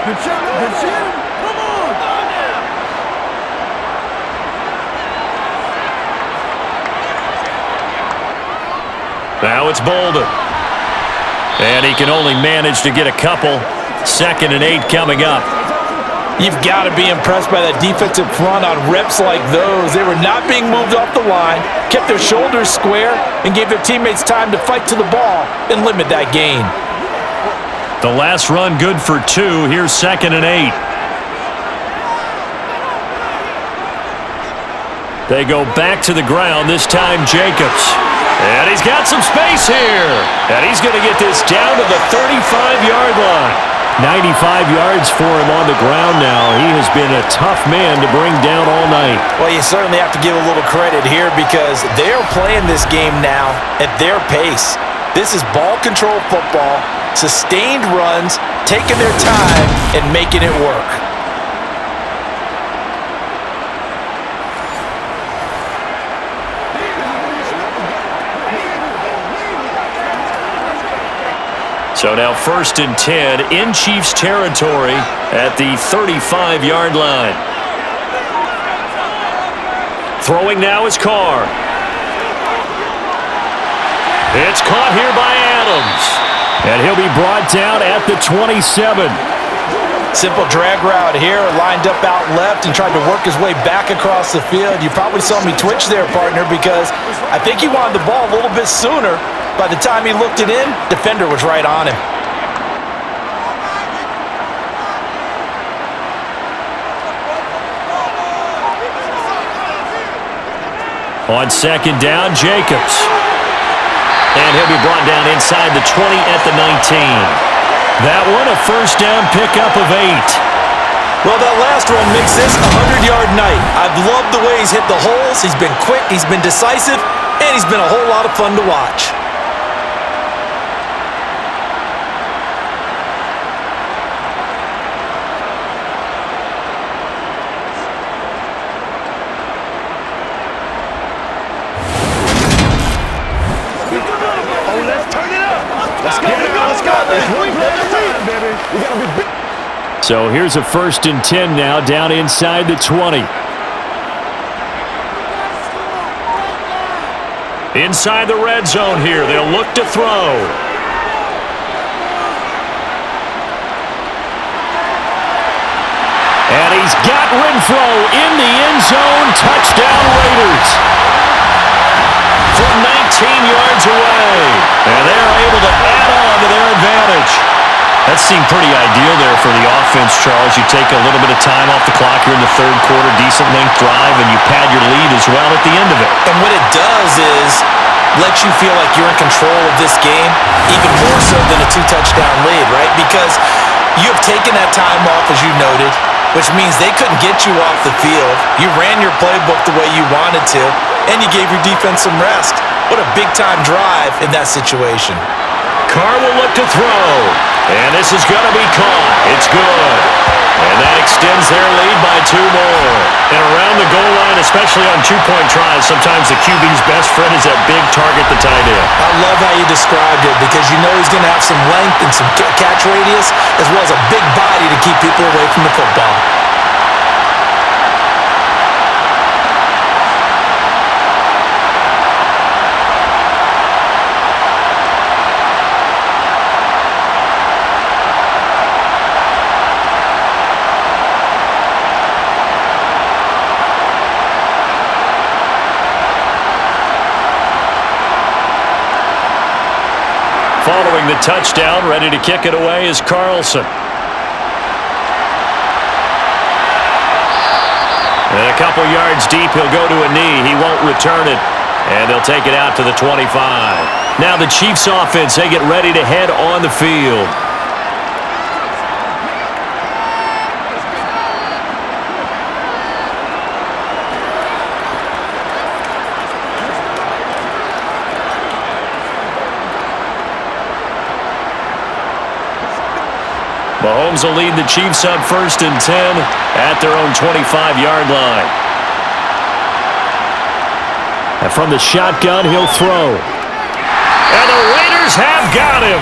Good shot, good shot. Come on. Now it's Bolden. And he can only manage to get a couple. 2nd and 8 coming up. You've got to be impressed by that defensive front on reps like those. They were not being moved off the line, kept their shoulders square, and gave their teammates time to fight to the ball and limit that gain. The last run good for 2. Here's 2nd and 8. They go back to the ground, this time Jacobs. And he's got some space here. And he's going to get this down to the 35-yard line. 95 yards for him on the ground now. He has been a tough man to bring down all night. Well, you certainly have to give a little credit here because they're playing this game now at their pace. This is ball control football, sustained runs, taking their time and making it work. So now 1st and 10 in Chiefs territory at the 35-yard line. Throwing now is Carr. It's caught here by Adams. And he'll be brought down at the 27. Simple drag route here, lined up out left and tried to work his way back across the field. You probably saw me twitch there, partner, because I think he wanted the ball a little bit sooner. By the time he looked it in, defender was right on him. On 2nd down, Jacobs. And he'll be brought down inside the 20 at the 19. That one a first down pickup of 8. Well, that last run makes this a 100-yard night. I've loved the way he's hit the holes. He's been quick, he's been decisive, and he's been a whole lot of fun to watch. So here's a 1st and 10 now down inside the 20. Inside the red zone here, they'll look to throw. And he's got Renfro in the end zone. Touchdown Raiders. From 19 yards away. And they're able to add on to their advantage. That seemed pretty ideal there for the offense, Charles. You take a little bit of time off the clock here in the 3rd quarter, decent length drive, and you pad your lead as well at the end of it. And what it does is let you feel like you're in control of this game, even more so than a 2-touchdown lead, right? Because you have taken that time off, as you noted, which means they couldn't get you off the field. You ran your playbook the way you wanted to, and you gave your defense some rest. What a big-time drive in that situation. Carr will look to throw. And this is going to be caught. It's good. And that extends their lead by 2 more. And around the goal line, especially on 2-point tries, sometimes the QB's best friend is that big target, the tight end. I love how you described it because you know he's going to have some length and some catch radius as well as a big body to keep people away from the football. Throwing the touchdown, ready to kick it away is Carlson. And a couple yards deep, he'll go to a knee. He won't return it. And they'll take it out to the 25. Now the Chiefs offense, they get ready to head on the field. Mahomes will lead the Chiefs up 1st and 10 at their own 25-yard line. And from the shotgun, he'll throw. And the Raiders have got him.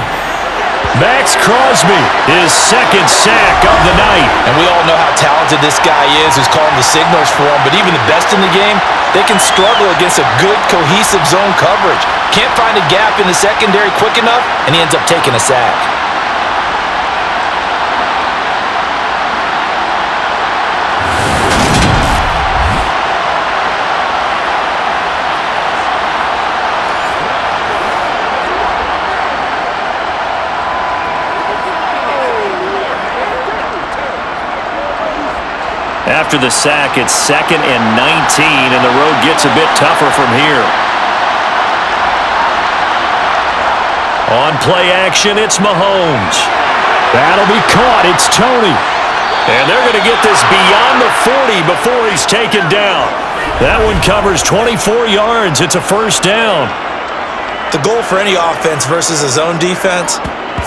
Max Crosby, his 2nd sack of the night. And we all know how talented this guy is who's calling the signals for him. But even the best in the game, they can struggle against a good, cohesive zone coverage. Can't find a gap in the secondary quick enough, and he ends up taking a sack. After the sack, it's 2nd and 19, and the road gets a bit tougher from here. On play action, it's Mahomes. That'll be caught. It's Tony. And they're going to get this beyond the 40 before he's taken down. That one covers 24 yards. It's a 1st down. The goal for any offense versus a zone defense,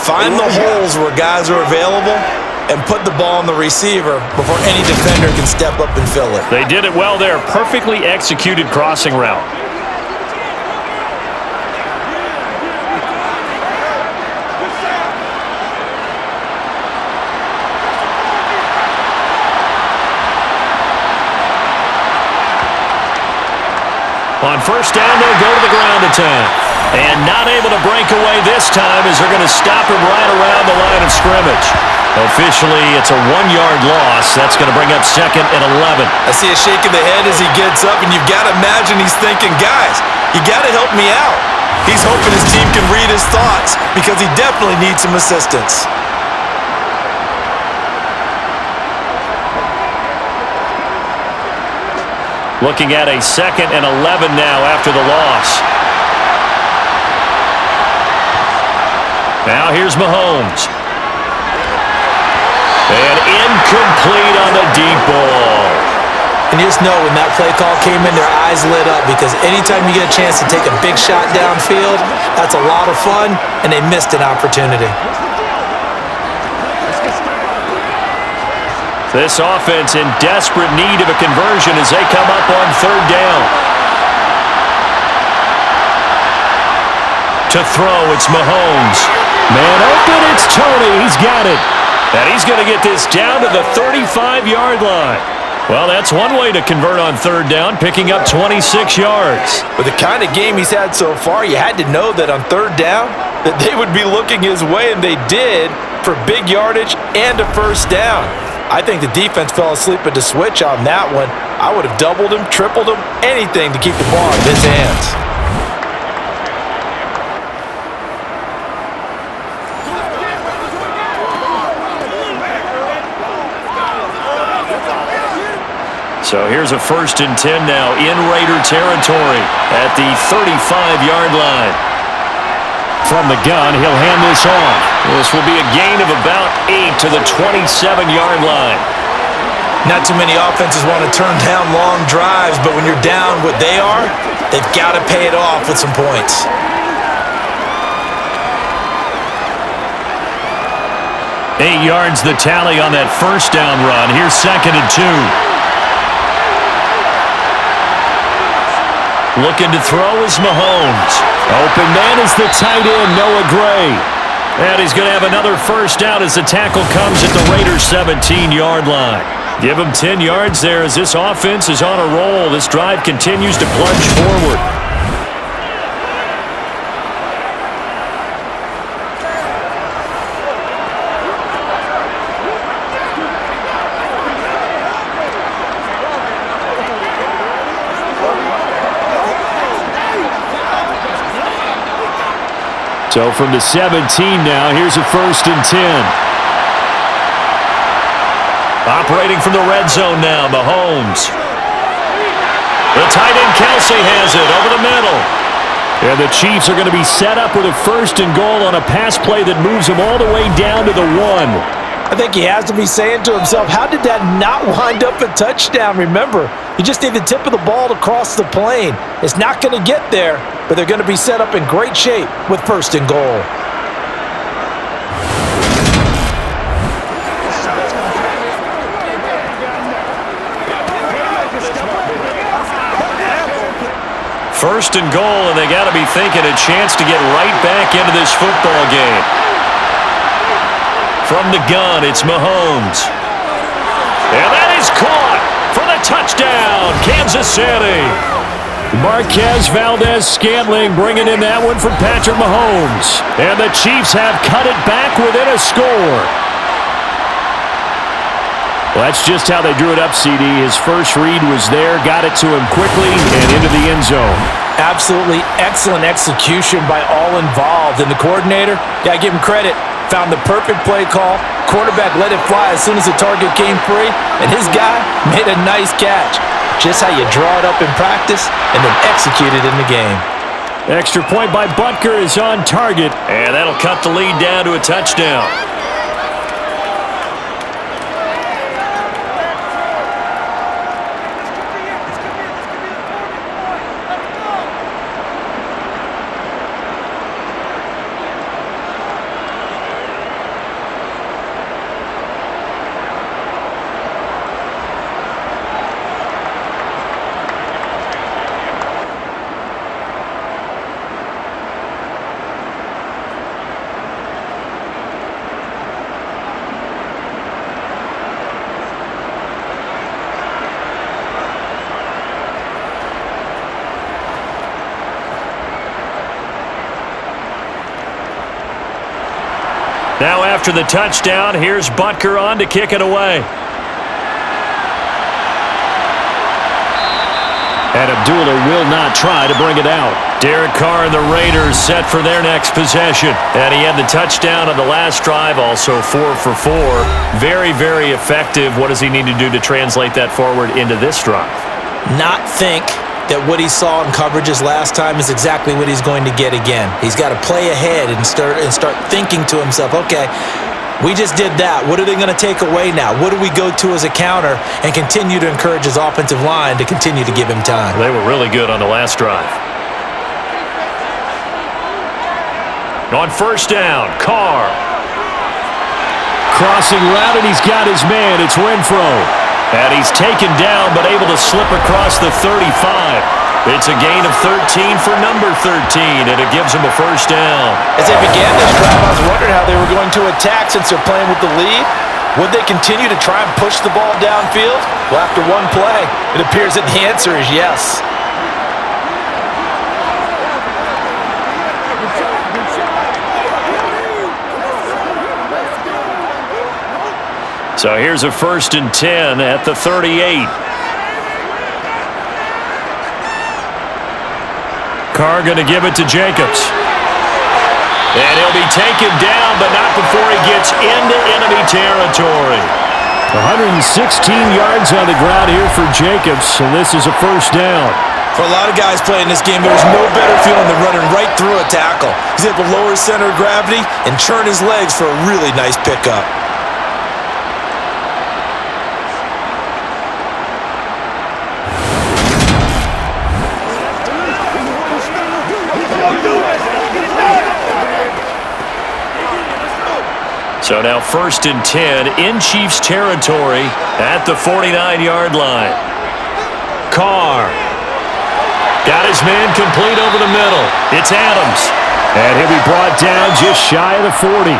find the holes where guys are available and put the ball on the receiver before any defender can step up and fill it. They did it well there. Perfectly executed crossing route. On 1st down, they'll go to the ground attack. And not able to break away this time as they're going to stop him right around the line of scrimmage. Officially, it's a 1-yard loss. That's going to bring up 2nd and 11. I see a shake of the head as he gets up, and you've got to imagine he's thinking, guys, you got to help me out. He's hoping his team can read his thoughts because he definitely needs some assistance. Looking at a 2nd and 11 now after the loss. Now here's Mahomes. And incomplete on the deep ball. And you just know when that play call came in, their eyes lit up because anytime you get a chance to take a big shot downfield, that's a lot of fun, and they missed an opportunity. This offense in desperate need of a conversion as they come up on 3rd down. To throw, it's Mahomes. Man open, it's Tony. He's got it. And he's going to get this down to the 35-yard line. Well, that's one way to convert on 3rd down, picking up 26 yards. With the kind of game he's had so far, you had to know that on 3rd down that they would be looking his way, and they did, for big yardage and a 1st down. I think the defense fell asleep at the switch on that one. I would have doubled him, tripled him, anything to keep the ball in his hands. So here's a 1st and 10 now in Raider territory at the 35-yard line. From the gun, he'll hand this off. This will be a gain of about 8 to the 27-yard line. Not too many offenses want to turn down long drives, but when you're down what they are, they've got to pay it off with some points. Eight yards the tally on that 1st down run. Here's 2nd and 2. Looking to throw is Mahomes. Open man is the tight end, Noah Gray. And he's going to have another 1st down as the tackle comes at the Raiders' 17-yard line. Give him 10 yards there as this offense is on a roll. This drive continues to plunge forward. So from the 17 now, here's a 1st and 10. Operating from the red zone now, Mahomes. The tight end Kelsey has it over the middle. And the Chiefs are going to be set up with a 1st and goal on a pass play that moves them all the way down to the 1. I think he has to be saying to himself, how did that not wind up a touchdown? Remember, you just need the tip of the ball to cross the plane. It's not going to get there, but they're going to be set up in great shape with 1st and goal. First and goal, and they got to be thinking a chance to get right back into this football game. From the gun, it's Mahomes. And that is caught for the touchdown, Kansas City. Marquez Valdez-Scantling bringing in that one from Patrick Mahomes. And the Chiefs have cut it back within a score. Well, that's just how they drew it up, CD. His first read was there, got it to him quickly, and into the end zone. Absolutely excellent execution by all involved. And the coordinator, got to give him credit, found the perfect play call. Quarterback let it fly as soon as the target came free, and his guy made a nice catch. Just how you draw it up in practice and then execute it in the game. Extra point by Butker is on target. And that'll cut the lead down to a touchdown. Now after the touchdown, here's Butker on to kick it away. And Abdullah will not try to bring it out. Derek Carr and the Raiders set for their next possession. And he had the touchdown on the last drive, also 4 for 4. Very, very effective. What does he need to do to translate that forward into this drive? Not think that what he saw in coverages last time is exactly what he's going to get again. He's got to play ahead and start thinking to himself, okay, we just did that. What are they going to take away now? What do we go to as a counter? And continue to encourage his offensive line to continue to give him time. They were really good on the last drive. On first down, Carr. Crossing route, and he's got his man. It's Renfro. And he's taken down, but able to slip across the 35. It's a gain of 13 for number 13, and it gives him a first down. As they began this drive, I was wondering how they were going to attack since they're playing with the lead. Would they continue to try and push the ball downfield? Well, after one play, it appears that the answer is yes. So here's a 1st and 10 at the 38. Carr going to give it to Jacobs. And he'll be taken down, but not before he gets into enemy territory. 116 yards on the ground here for Jacobs, and this is a first down. For a lot of guys playing this game, there was no better feeling than running right through a tackle. He's able to lower his center of gravity and turn his legs for a really nice pickup. So now 1st and 10 in Chiefs territory at the 49-yard line. Carr got his man complete over the middle. It's Adams. And he'll be brought down just shy of the 40.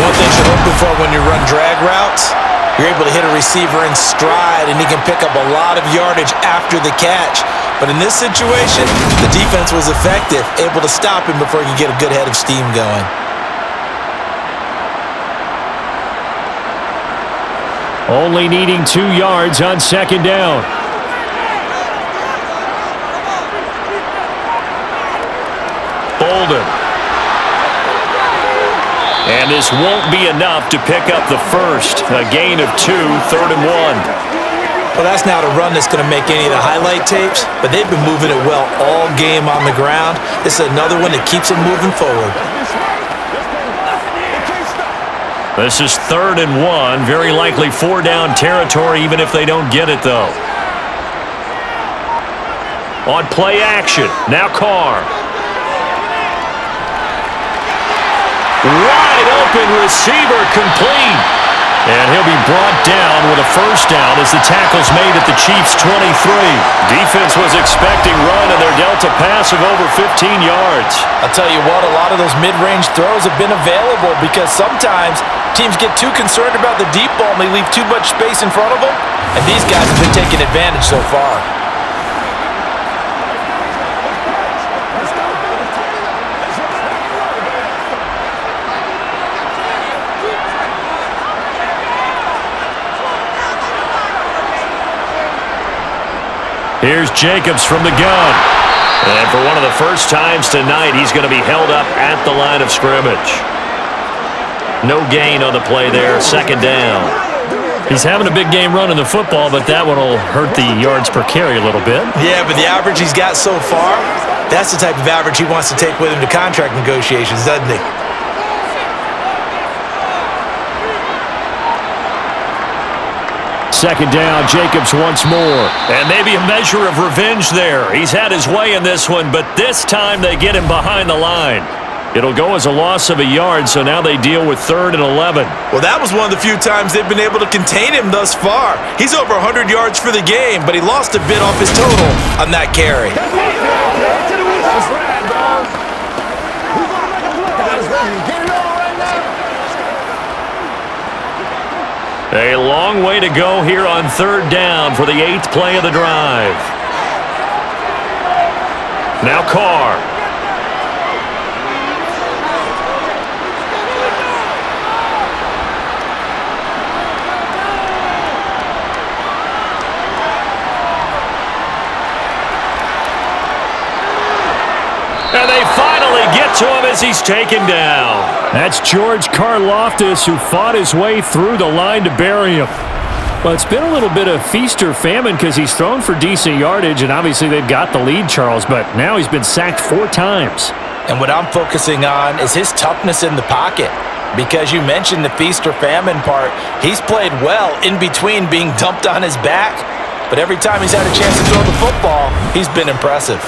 One thing you're looking for when you run drag routes, you're able to hit a receiver in stride, and he can pick up a lot of yardage after the catch. But in this situation, the defense was effective, able to stop him before he could get a good head of steam going. Only needing 2 yards on second down. holding. And this won't be enough to pick up the first. A gain of 2, 3rd and 1. Well, that's not a run that's going to make any of the highlight tapes, but they've been moving it well all game on the ground. This is another one that keeps them moving forward. This is 3rd and 1. Very likely 4-down territory, even if they don't get it, though. On play action, now Carr. Wide open receiver, complete. And he'll be brought down with a first down as the tackle's made at the Chiefs' 23. Defense was expecting run, and they're dealt a pass of over 15 yards. I'll tell you what, a lot of those mid-range throws have been available because sometimes teams get too concerned about the deep ball and they leave too much space in front of them. And these guys have been taking advantage so far. Here's Jacobs from the gun. And for one of the first times tonight, he's going to be held up at the line of scrimmage. No gain on the play there, 2nd down. He's having a big game running the football, but that one will hurt the yards per carry a little bit. Yeah, but the average he's got so far, that's the type of average he wants to take with him to contract negotiations, doesn't he? Second down, Jacobs once more. And maybe a measure of revenge there. He's had his way in this one, but this time they get him behind the line. It'll go as a loss of a yard, so now they deal with 3rd and 11. Well, that was one of the few times they've been able to contain him thus far. He's over 100 yards for the game, but he lost a bit off his total on that carry. A long way to go here on 3rd down for the 8th play of the drive. Now Carr. And they finally get to him as he's taken down. That's George Karlaftis, who fought his way through the line to bury him. Well, it's been a little bit of feast or famine because he's thrown for decent yardage, and obviously they've got the lead, Charles, but now he's been sacked 4 times. And what I'm focusing on is his toughness in the pocket. Because you mentioned the feast or famine part, he's played well in between being dumped on his back. But every time he's had a chance to throw the football, he's been impressive.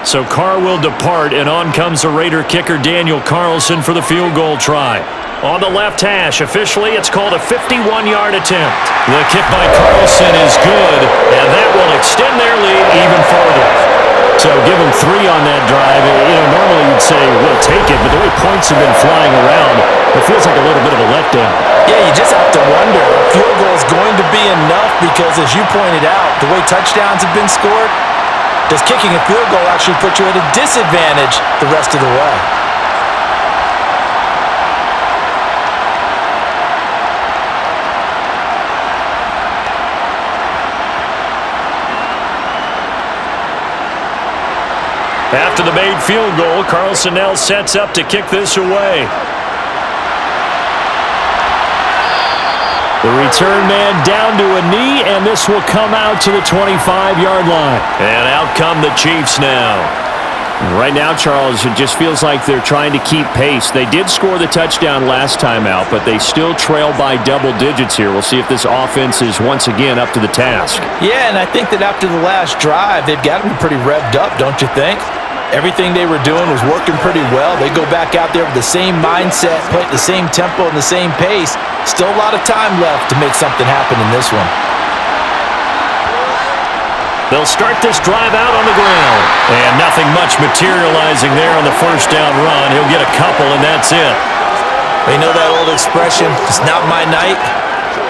So Carr will depart, and on comes the Raider kicker Daniel Carlson for the field goal try. On the left hash, officially it's called a 51-yard attempt. The kick by Carlson is good, and that will extend their lead even further. So give them 3 on that drive. Normally you'd say we'll take it, but the way points have been flying around, it feels like a little bit of a letdown. Yeah, you just have to wonder if field goal is going to be enough because, as you pointed out, the way touchdowns have been scored, does kicking a field goal actually put you at a disadvantage the rest of the way? After the made field goal, Carlson now sets up to kick this away. The return man down to a knee, and this will come out to the 25-yard line. And out come the Chiefs now. Right now, Charles, it just feels like they're trying to keep pace. They did score the touchdown last time out, but they still trail by double digits here. We'll see if this offense is once again up to the task. Yeah, and I think that after the last drive, they've got them pretty revved up, don't you think? Everything they were doing was working pretty well. They go back out there with the same mindset, play at the same tempo and the same pace. Still a lot of time left to make something happen in this one. They'll start this drive out on the ground. And nothing much materializing there on the first down run. He'll get a couple, and that's it. You know that old expression, it's not my night?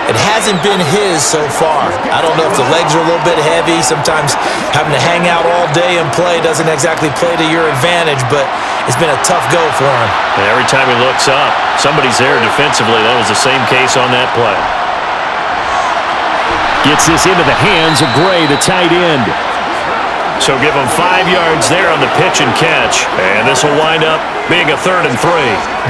It hasn't been his so far. I don't know if the legs are a little bit heavy. Sometimes having to hang out all day and play doesn't exactly play to your advantage, but it's been a tough go for him. And every time he looks up, somebody's there defensively. That was the same case on that play. Gets this into the hands of Gray, the tight end. So give him 5 yards there on the pitch and catch. And this will wind up being a 3rd and 3.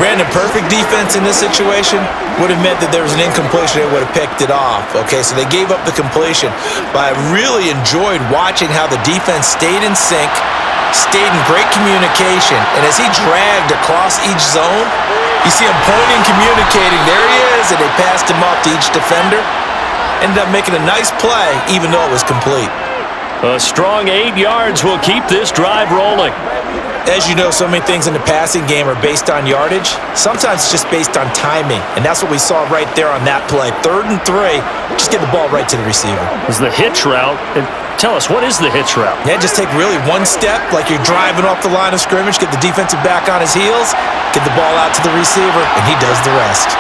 Brandon, perfect defense in this situation would have meant that there was an incompletion. They would have picked it off. Okay, so they gave up the completion. But I really enjoyed watching how the defense stayed in sync, stayed in great communication. And as he dragged across each zone, you see him pointing, communicating. There he is, and they passed him off to each defender. Ended up making a nice play, even though it was complete. A strong 8 yards will keep this drive rolling. As you know, so many things in the passing game are based on yardage. Sometimes it's just based on timing, and that's what we saw right there on that play. 3rd and 3, just get the ball right to the receiver. Is the hitch route. And tell us, what is the hitch route? Yeah, just take really one step, like you're driving off the line of scrimmage, get the defensive back on his heels, get the ball out to the receiver, and he does the rest.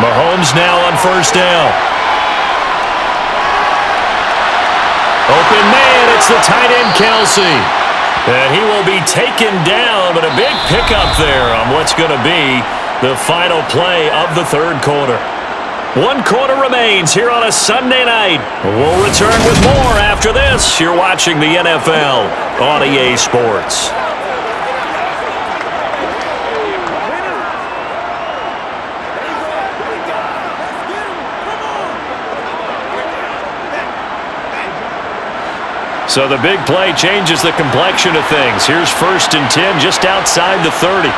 Mahomes now on 1st down. Open man, it's the tight end, Kelsey. And he will be taken down, but a big pickup there on what's going to be the final play of the 3rd quarter. 1 quarter remains here on a Sunday night. We'll return with more after this. You're watching the NFL on EA Sports. So the big play changes the complexion of things. Here's 1st and 10 just outside the 30.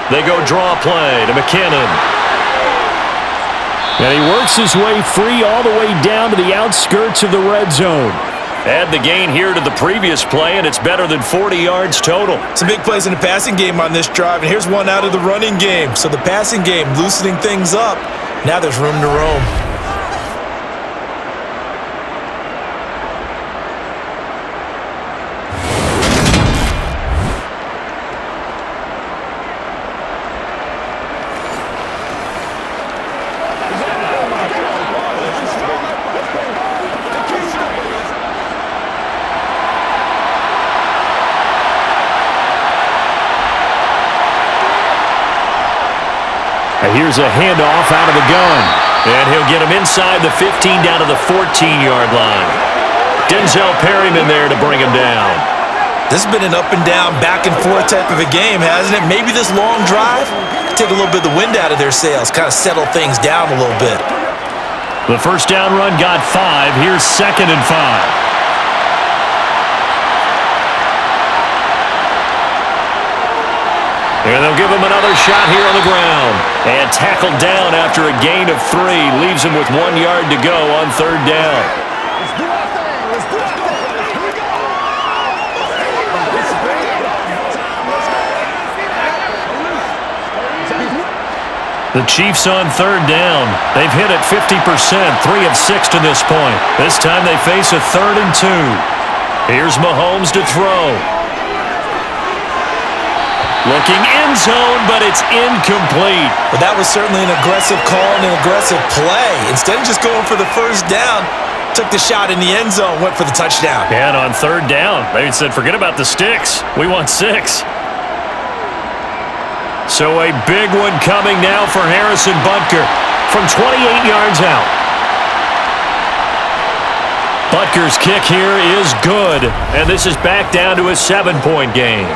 They go draw play to McKinnon. And he works his way free all the way down to the outskirts of the red zone. Add the gain here to the previous play, and it's better than 40 yards total. Some big plays in the passing game on this drive, and here's one out of the running game. So the passing game loosening things up. Now there's room to roam. Here's a handoff out of the gun. And he'll get him inside the 15 down to the 14-yard line. Denzel Perryman there to bring him down. This has been an up and down, back and forth type of a game, hasn't it? Maybe this long drive take a little bit of the wind out of their sails, kind of settle things down a little bit. The 1st down run got 5. Here's 2nd and 5. And they'll give him another shot here on the ground. And tackled down after a gain of 3. Leaves him with 1 yard to go on 3rd down. Let's do our thing. Let's do our thing. Here we go. The Chiefs on 3rd down. They've hit it 50%, 3 of 6 to this point. This time they face a 3rd and 2. Here's Mahomes to throw. Looking end zone, but it's incomplete. But that was certainly an aggressive call and an aggressive play. Instead of just going for the 1st down, took the shot in the end zone, went for the touchdown. And on 3rd down, they said, forget about the sticks. We want 6. So a big one coming now for Harrison Butker from 28 yards out. Butker's kick here is good, and this is back down to a 7-point game.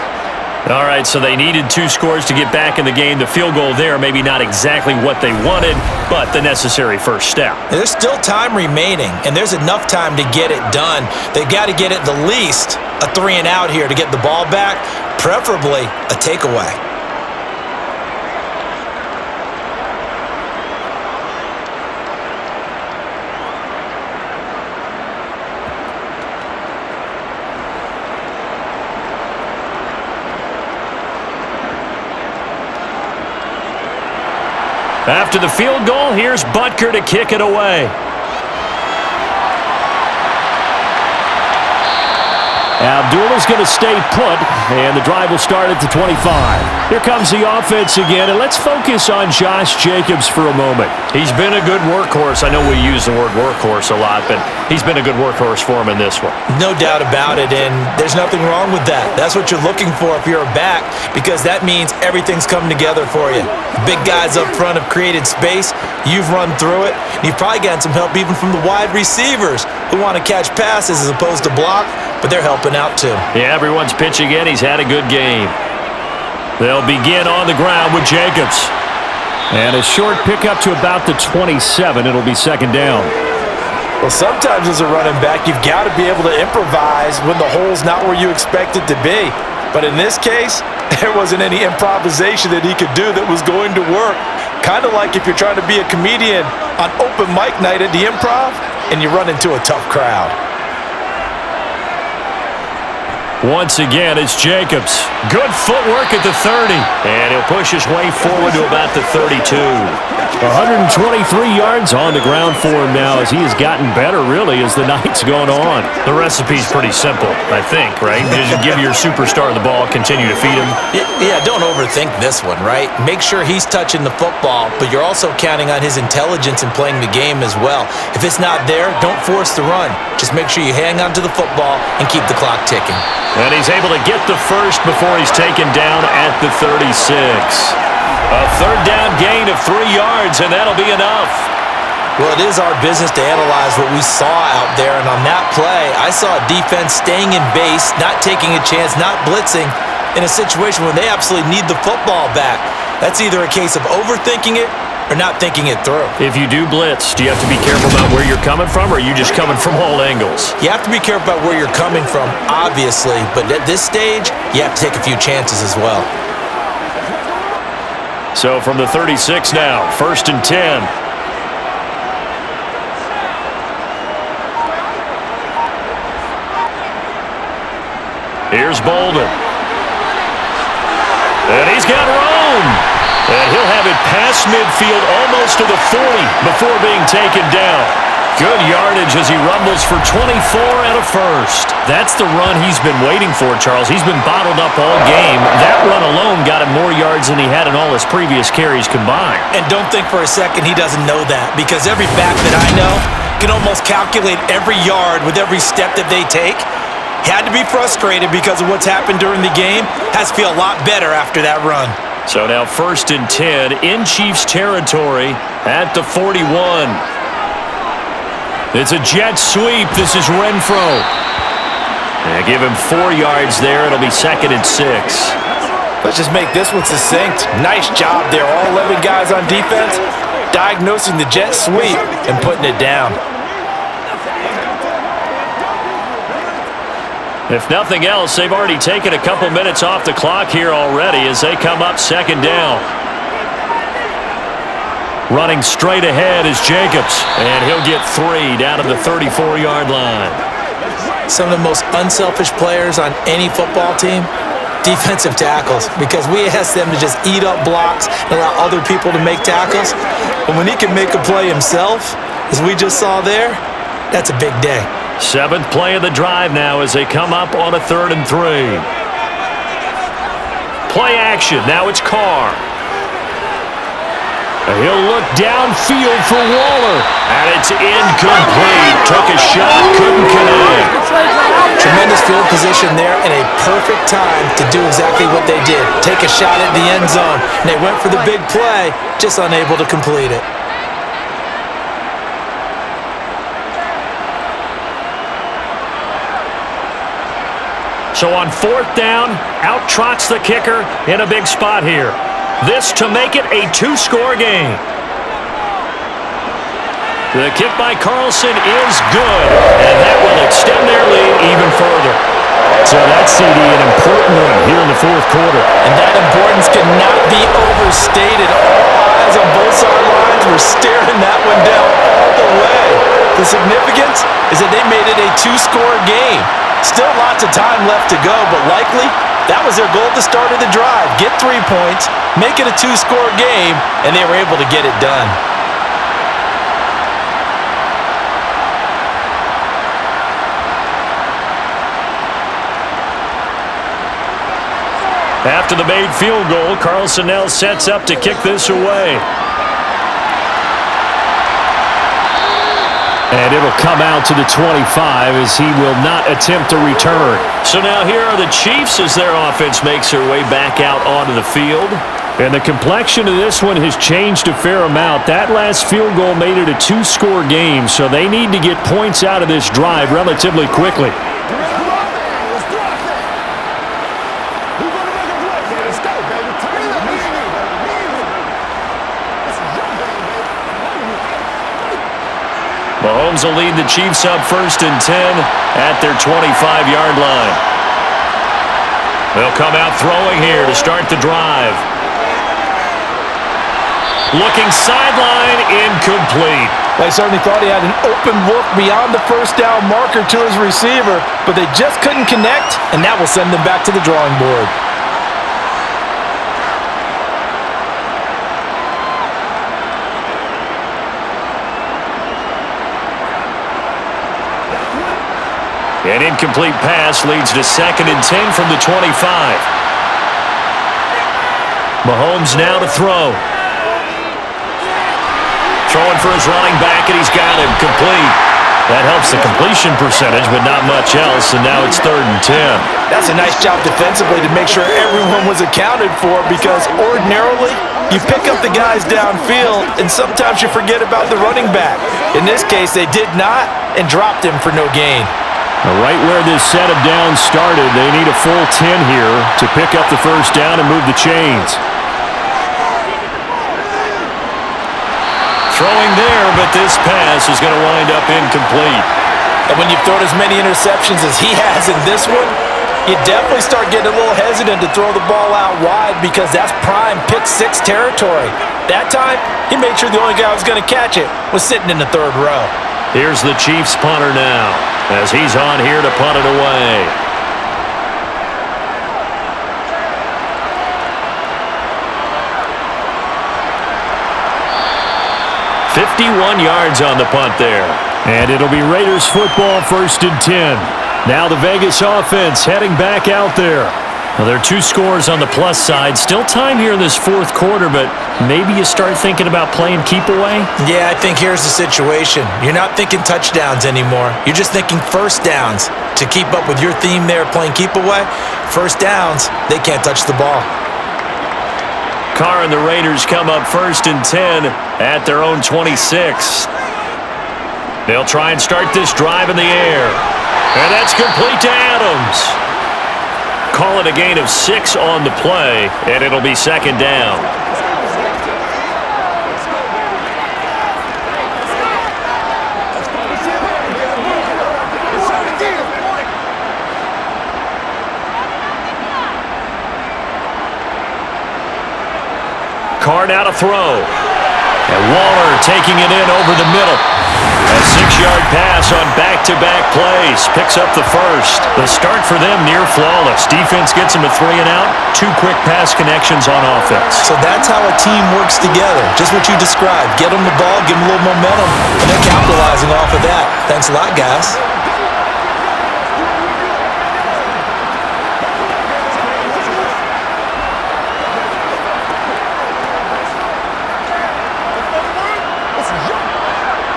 All right, so they needed 2 scores to get back in the game. The field goal there, maybe not exactly what they wanted, but the necessary first step. There's still time remaining, and there's enough time to get it done. They've got to get at the least a 3 and out here to get the ball back, preferably a takeaway. After the field goal, here's Butker to kick it away. Abdullah's going to stay put, and the drive will start at the 25. Here comes the offense again, and let's focus on Josh Jacobs for a moment. He's been a good workhorse. I know we use the word workhorse a lot, but he's been a good workhorse for him in this one. No doubt about it, and there's nothing wrong with that. That's what you're looking for if you're a back, because that means everything's come together for you. The big guys up front have created space. You've run through it. And you've probably gotten some help even from the wide receivers who want to catch passes as opposed to block, but they're helping out too. Yeah, everyone's pitching in. He's had a good game. They'll begin on the ground with Jacobs. And a short pickup to about the 27. It'll be second down. Well, sometimes as a running back, you've got to be able to improvise when the hole's not where you expect it to be. But in this case, there wasn't any improvisation that he could do that was going to work. Kind of like if you're trying to be a comedian on open mic night at the Improv and you run into a tough crowd. Once again, it's Jacobs. Good footwork at the 30. And he'll push his way forward to about the 32. 123 yards on the ground for him now as he has gotten better, really, as the night's gone on. The recipe's pretty simple, I think, right? Just give your superstar the ball, continue to feed him. Yeah, don't overthink this one, right? Make sure he's touching the football, but you're also counting on his intelligence in playing the game as well. If it's not there, don't force the run. Just make sure you hang on to the football and keep the clock ticking. And he's able to get the first before he's taken down at the 36. A third down gain of 3 yards, and that'll be enough. Well, it is our business to analyze what we saw out there, and on that play, I saw a defense staying in base, not taking a chance, not blitzing, in a situation where they absolutely need the football back. That's either a case of overthinking it or not thinking it through. If you do blitz, do you have to be careful about where you're coming from, or are you just coming from all angles? You have to be careful about where you're coming from, obviously, but at this stage, you have to take a few chances as well. So from the 36 now, 1st and 10. Here's Bolden. And he's got room. And he'll have it past midfield almost to the 40 before being taken down. Good yardage as he rumbles for 24 and a first. That's the run he's been waiting for, Charles. He's been bottled up all game. That run alone got him more yards than he had in all his previous carries combined. And don't think for a second he doesn't know that, because every back that I know can almost calculate every yard with every step that they take. Had to be frustrated because of what's happened during the game. Has to feel a lot better after that run. So now 1st and 10 in Chiefs territory at the 41. It's a jet sweep. This is Renfro. And give him 4 yards there. It'll be 2nd and 6. Let's just make this one succinct. Nice job there. All 11 guys on defense diagnosing the jet sweep and putting it down. If nothing else, they've already taken a couple minutes off the clock here already as they come up 2nd down. Running straight ahead is Jacobs, and he'll get 3 down to the 34-yard line. Some of the most unselfish players on any football team, defensive tackles, because we ask them to just eat up blocks and allow other people to make tackles. But when he can make a play himself, as we just saw there, that's a big day. 7th play of the drive now as they come up on a 3rd and 3. Play action. Now it's Carr. He'll look downfield for Waller. And it's incomplete. Took a shot, couldn't connect. Tremendous field position there and a perfect time to do exactly what they did. Take a shot at the end zone. And they went for the big play, just unable to complete it. So on 4th down, out trots the kicker in a big spot here. This to make it a 2-score game. The kick by Carlson is good, and that will extend their lead even further. So that's CD, an important one here in the 4th quarter. And that importance cannot be overstated. All eyes on both sidelines were staring that one down all the way. The significance is that they made it a 2-score game. Still lots of time left to go, but likely that was their goal at the start of the drive. Get 3 points, make it a 2-score game, and they were able to get it done. After the made field goal, Carlson now sets up to kick this away. And it'll come out to the 25 as he will not attempt to return. So now here are the Chiefs as their offense makes their way back out onto the field. And the complexion of this one has changed a fair amount. That last field goal made it a two-score game, so they need to get points out of this drive relatively quickly. Mahomes will lead the Chiefs up 1st and 10 at their 25-yard line. They'll come out throwing here to start the drive. Looking sideline, incomplete. They certainly thought he had an open look beyond the first down marker to his receiver, but they just couldn't connect, and that will send them back to the drawing board. An incomplete pass leads to 2nd and 10 from the 25. Mahomes now to throw. Throwing for his running back, and he's got him complete. That helps the completion percentage, but not much else, and now it's 3rd and 10. That's a nice job defensively to make sure everyone was accounted for, because ordinarily you pick up the guys downfield, and sometimes you forget about the running back. In this case, they did not and dropped him for no gain. Right where this set of downs started, they need a full 10 here to pick up the first down and move the chains. Throwing there, but this pass is going to wind up incomplete. And when you've thrown as many interceptions as he has in this one, you definitely start getting a little hesitant to throw the ball out wide, because that's prime pick six territory. That time, he made sure the only guy who was going to catch it was sitting in the 3rd row. Here's the Chiefs punter now, as he's on here to punt it away. "51 yards on the punt there. And it'll be Raiders football, 1st and 10. Now the Vegas offense heading back out there. Well, there are 2 scores on the plus side. Still time here in this 4th quarter, but maybe you start thinking about playing keep away? Yeah, I think here's the situation. You're not thinking touchdowns anymore. You're just thinking first downs. To keep up with your theme there, playing keep away, first downs, they can't touch the ball. Carr and the Raiders come up 1st and 10 at their own 26. They'll try and start this drive in the air. And that's complete to Adams. Call it a gain of 6 on the play, and it'll be 2nd down. Carr now to throw. And Waller taking it in over the middle. A 6-yard pass on back-to-back plays. Picks up the first. The start for them near flawless. Defense gets them a 3 and out. 2 quick pass connections on offense. So that's how a team works together. Just what you described. Get them the ball, give them a little momentum, and they're capitalizing off of that. Thanks a lot, guys.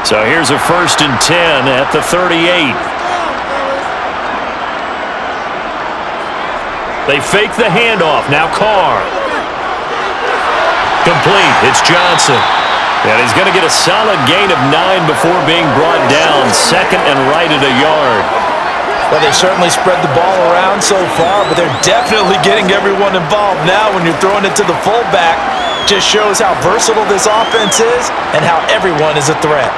So here's a 1st and 10 at the 38. They fake the handoff. Now Carr. Complete. It's Johnson. And he's going to get a solid gain of 9 before being brought down. 2nd and right at a yard. Well, they certainly spread the ball around so far, but they're definitely getting everyone involved now when you're throwing it to the fullback. Just shows how versatile this offense is and how everyone is a threat.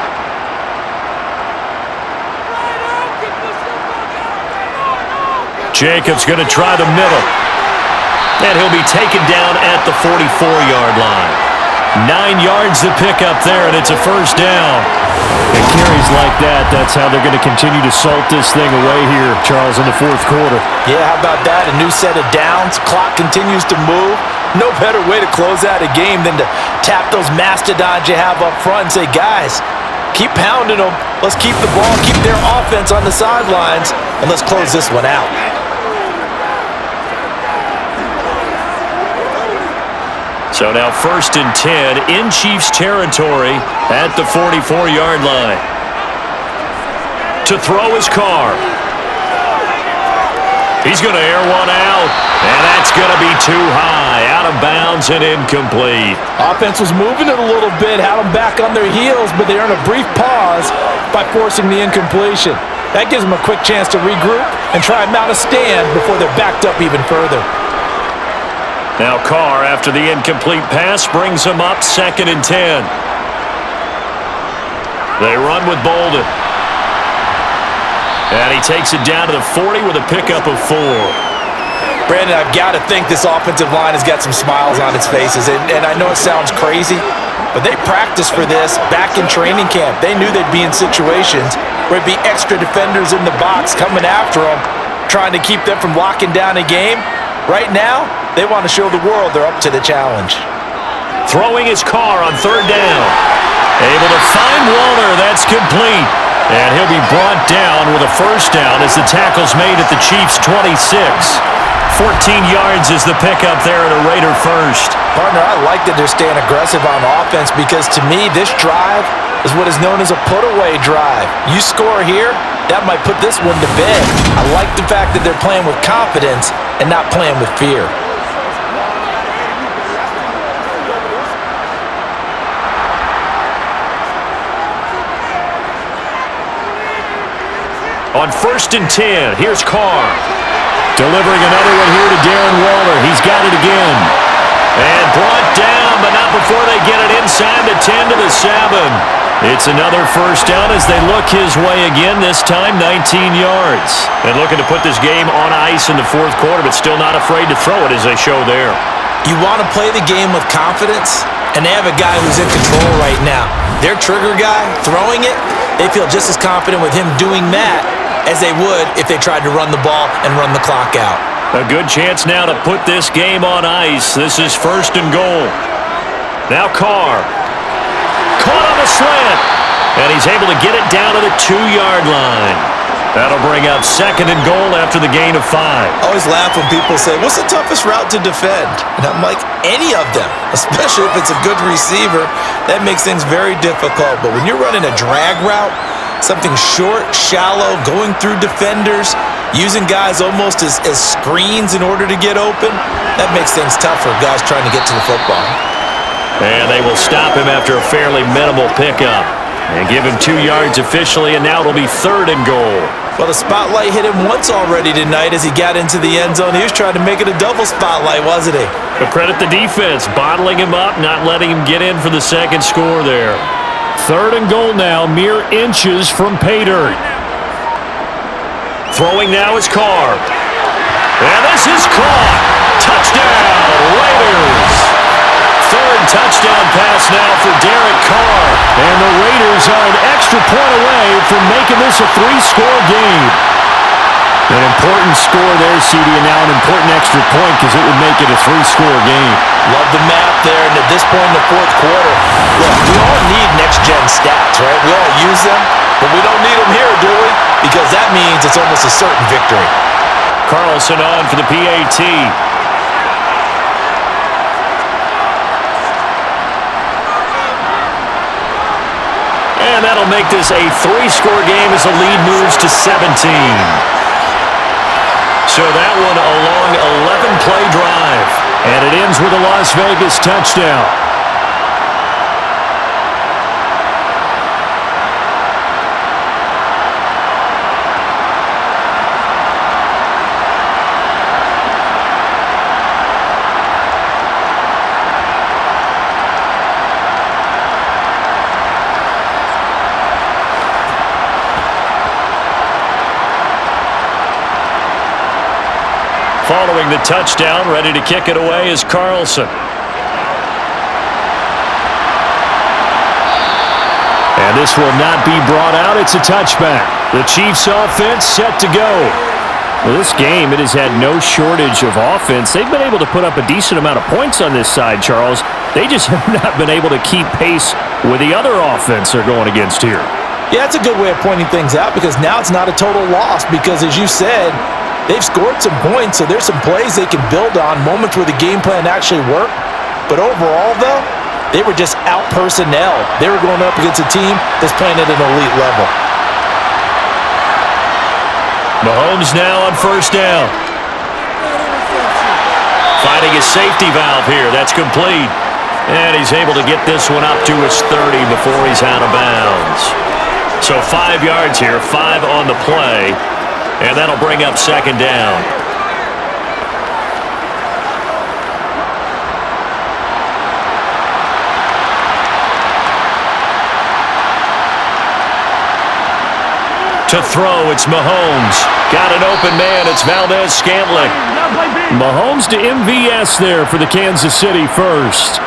Jacobs going to try the middle. And he'll be taken down at the 44-yard line. 9 yards to pick up there, and it's a 1st down. And carries like that, that's how they're going to continue to salt this thing away here, Charles, in the 4th quarter. Yeah, how about that? A new set of downs. Clock continues to move. No better way to close out a game than to tap those mastodons you have up front and say, guys, keep pounding them. Let's keep the ball, keep their offense on the sidelines, and let's close this one out. So now 1st and 10 in Chiefs territory at the 44-yard line. To throw his Carr. He's going to air one out, and that's going to be too high. Out of bounds and incomplete. Offense was moving it a little bit, had them back on their heels, but they earned a brief pause by forcing the incompletion. That gives them a quick chance to regroup and try and mount a stand before they're backed up even further. Now Carr, after the incomplete pass, brings him up 2nd and 10. They run with Bolden. And he takes it down to the 40 with a pickup of 4. Brandon, I've got to think this offensive line has got some smiles on its faces. And I know it sounds crazy, but they practiced for this back in training camp. They knew they'd be in situations where it'd be extra defenders in the box coming after them, trying to keep them from locking down a game. Right now, they want to show the world they're up to the challenge. Throwing his Carr on 3rd down. Able to find Walter. That's complete. And he'll be brought down with a 1st down as the tackle's made at the Chiefs' 26. 14 yards is the pickup there at a Raider 1st. Partner, I like that they're staying aggressive on offense because to me, this drive is what is known as a put-away drive. You score here, that might put this one to bed. I like the fact that they're playing with confidence and not playing with fear. On 1st and 10, here's Carr. Delivering another one here to Darren Waller. He's got it again. And brought down, but not before they get it inside the 10 to the 7. It's another 1st down as they look his way again, this time 19 yards. And looking to put this game on ice in the 4th quarter, but still not afraid to throw it as they show there. You want to play the game with confidence, and they have a guy who's in control right now. Their trigger guy, throwing it, they feel just as confident with him doing that as they would if they tried to run the ball and run the clock out. A good chance now to put this game on ice. This is 1st and goal. Now Carr. Caught on the slant. And he's able to get it down to the 2-yard line. That'll bring up 2nd and goal after the gain of 5. I always laugh when people say, what's the toughest route to defend? And I'm like, any of them, especially if it's a good receiver. That makes things very difficult. But when you're running a drag route, something short, shallow, going through defenders, using guys almost as screens in order to get open, that makes things tough for guys trying to get to the football. And they will stop him after a fairly minimal pickup. And give him 2 yards officially, and now it'll be 3rd and goal. Well, the spotlight hit him once already tonight as he got into the end zone. He was trying to make it a double spotlight, wasn't he? But credit the defense, bottling him up, not letting him get in for the 2nd score there. 3rd and goal now, mere inches from pay dirt. Throwing now is Carr. And this is caught. Touchdown, Raiders. 3rd touchdown pass now for Derek Carr. And the Raiders are an extra point away from making this a 3-score game. An important score there, CD, and now an important extra point because it would make it a 3-score game. Love the map there, and at this point in the 4th quarter, look, we all need next-gen stats, right? We all use them, but we don't need them here, do we? Because that means it's almost a certain victory. Carlson on for the PAT. And that'll make this a 3-score game as the lead moves to 17. So that one a long 11-play drive. And it ends with a Las Vegas touchdown. Following the touchdown, ready to kick it away is Carlson. And this will not be brought out. It's a touchback. The Chiefs offense set to go. Well, this game, it has had no shortage of offense. They've been able to put up a decent amount of points on this side, Charles. They just have not been able to keep pace with the other offense they're going against here. Yeah, that's a good way of pointing things out because now it's not a total loss because, as you said, they've scored some points, so there's some plays they can build on, moments where the game plan actually worked. But overall, though, they were just out-personnel. They were going up against a team that's playing at an elite level. Mahomes now on first down. Finding his safety valve here. That's complete. And he's able to get this one up to his 30 before he's out of bounds. So 5 yards here, 5 on the play. And that'll bring up second down. To throw, it's Mahomes. Got an open man, it's Valdez-Scantling. Mahomes to MVS there for the Kansas City first.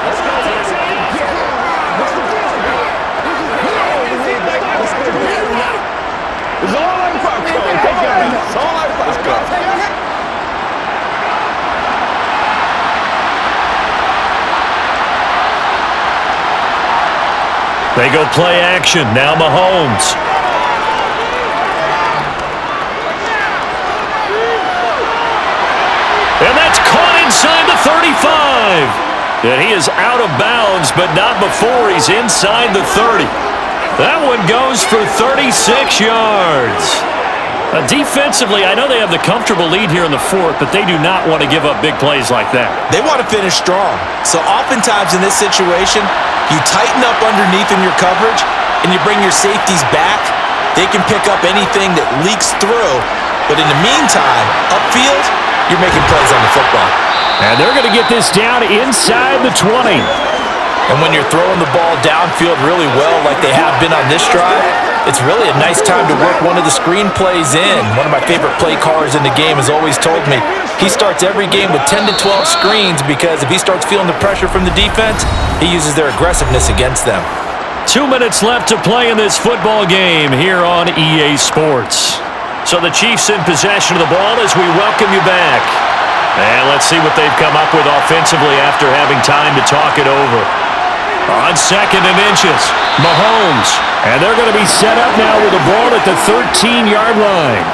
They go play action, now Mahomes. And that's caught inside the 35. And he is out of bounds, but not before he's inside the 30. That one goes for 36 yards. Defensively, I know they have the comfortable lead here in the fourth, but they do not want to give up big plays like that. They want to finish strong. So oftentimes in this situation, you tighten up underneath in your coverage, and you bring your safeties back. They can pick up anything that leaks through. But in the meantime, upfield, you're making plays on the football. And they're going to get this down inside the 20. And when you're throwing the ball downfield really well like they have been on this drive, it's really a nice time to work one of the screen plays in. One of my favorite play callers in the game has always told me he starts every game with 10 to 12 screens because if he starts feeling the pressure from the defense, he uses their aggressiveness against them. 2 minutes left to play in this football game here on EA Sports. So the Chiefs in possession of the ball as we welcome you back. And let's see what they've come up with offensively after having time to talk it over. On second and inches, Mahomes. And they're going to be set up now with the ball at the 13-yard line.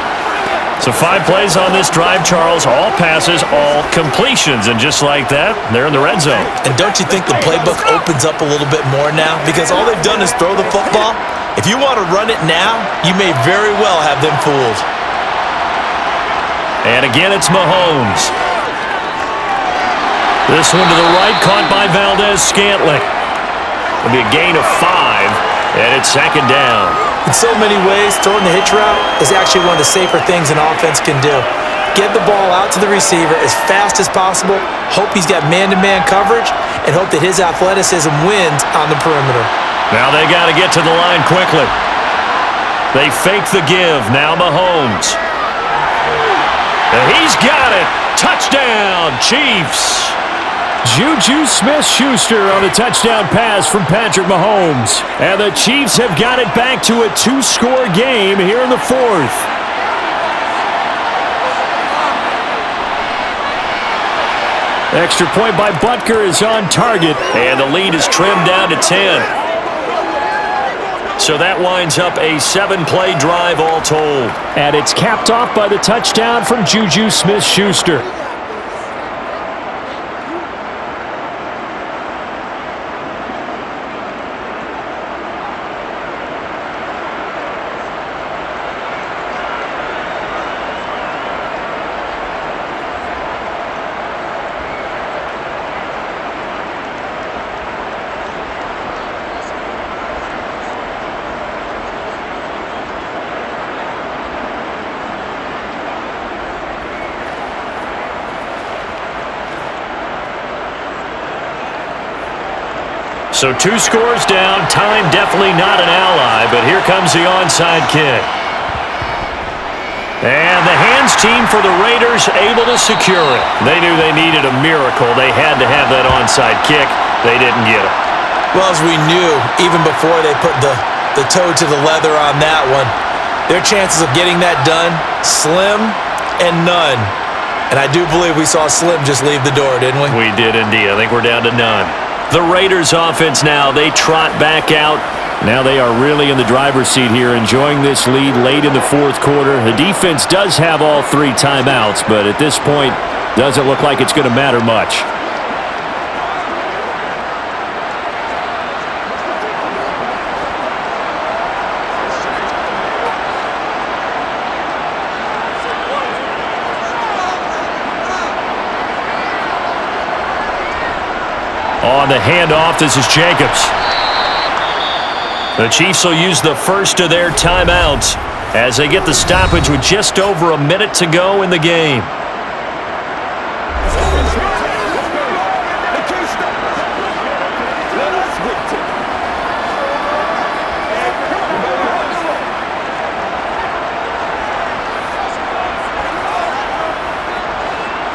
So 5 plays on this drive, Charles. All passes, all completions. And just like that, they're in the red zone. And don't you think the playbook opens up a little bit more now? Because all they've done is throw the football. If you want to run it now, you may very well have them fooled. And again, it's Mahomes. This one to the right, caught by Valdez-Scantling. It'll be a gain of 5, and it's second down. In so many ways, throwing the hitch route is actually one of the safer things an offense can do. Get the ball out to the receiver as fast as possible, hope he's got man-to-man coverage, and hope that his athleticism wins on the perimeter. Now they got to get to the line quickly. They fake the give. Now Mahomes. And he's got it. Touchdown, Chiefs. Juju Smith-Schuster on a touchdown pass from Patrick Mahomes. And the Chiefs have got it back to a 2-score game here in the fourth. Extra point by Butker is on target. And the lead is trimmed down to 10. So that winds up a 7-play drive all told. And it's capped off by the touchdown from Juju Smith-Schuster. So 2 scores down. Time definitely not an ally, but here comes the onside kick. And the hands team for the Raiders able to secure it. They knew they needed a miracle. They had to have that onside kick. They didn't get it. Well, as we knew, even before they put the toe to the leather on that one, their chances of getting that done, slim and none. And I do believe we saw Slim just leave the door, didn't we? We did indeed. I think we're down to none. The Raiders offense now, they trot back out. Now they are really in the driver's seat here, enjoying this lead late in the fourth quarter. The defense does have all 3 timeouts, but at this point, doesn't look like it's going to matter much. the handoff. This is Jacobs. The Chiefs will use the first of their timeouts as they get the stoppage with just over a minute to go in the game.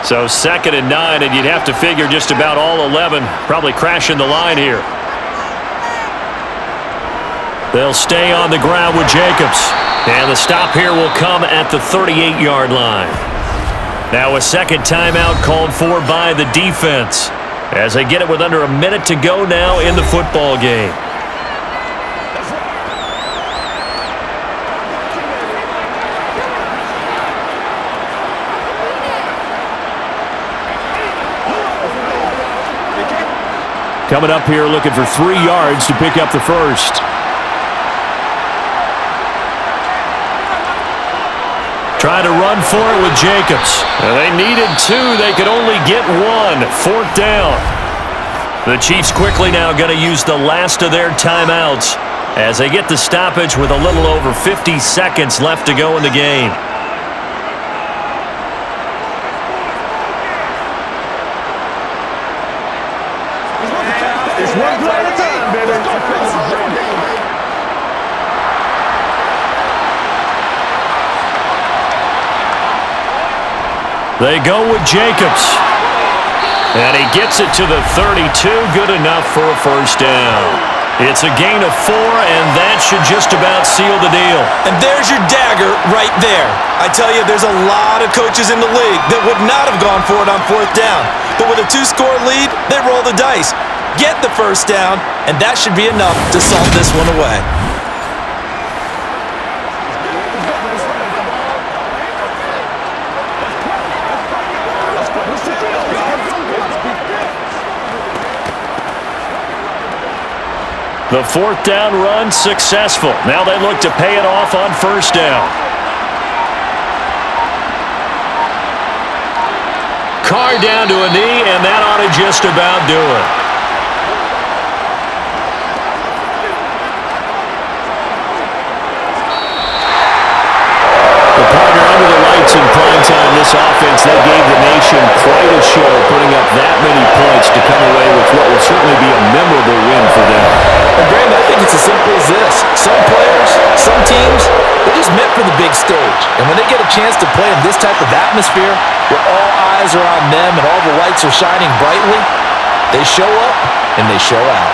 So 2nd and 9, and you'd have to figure just about all 11 probably crashing the line here. They'll stay on the ground with Jacobs. And the stop here will come at the 38-yard line. Now a second timeout called for by the defense as they get it with under a minute to go now in the football game. Coming up here looking for 3 yards to pick up the first. Trying to run for it with Jacobs. They needed 2. They could only get 1. 4th down. The Chiefs quickly now going to use the last of their timeouts as they get the stoppage with a little over 50 seconds left to go in the game. It's one play at a time, baby. They go with Jacobs. And he gets it to the 32. Good enough for a first down. It's a gain of 4, and that should just about seal the deal. And there's your dagger right there. I tell you, there's a lot of coaches in the league that would not have gone for it on 4th down. But with a 2-score lead, they roll the dice. Get the first down, and that should be enough to salt this one away. The 4th down run successful. Now they look to pay it off on first down. Carr down to a knee, and that ought to just about do it. The partner under the lights in prime time, this offense, they gave the nation quite a show, putting up that many points to come away with what will certainly be a memorable win for them. And Graham, I think it's as simple as this. Some players, some teams, they're just meant for the big stage. And when they get a chance to play in this type of atmosphere, where all eyes are on them and all the lights are shining brightly, they show up and they show out.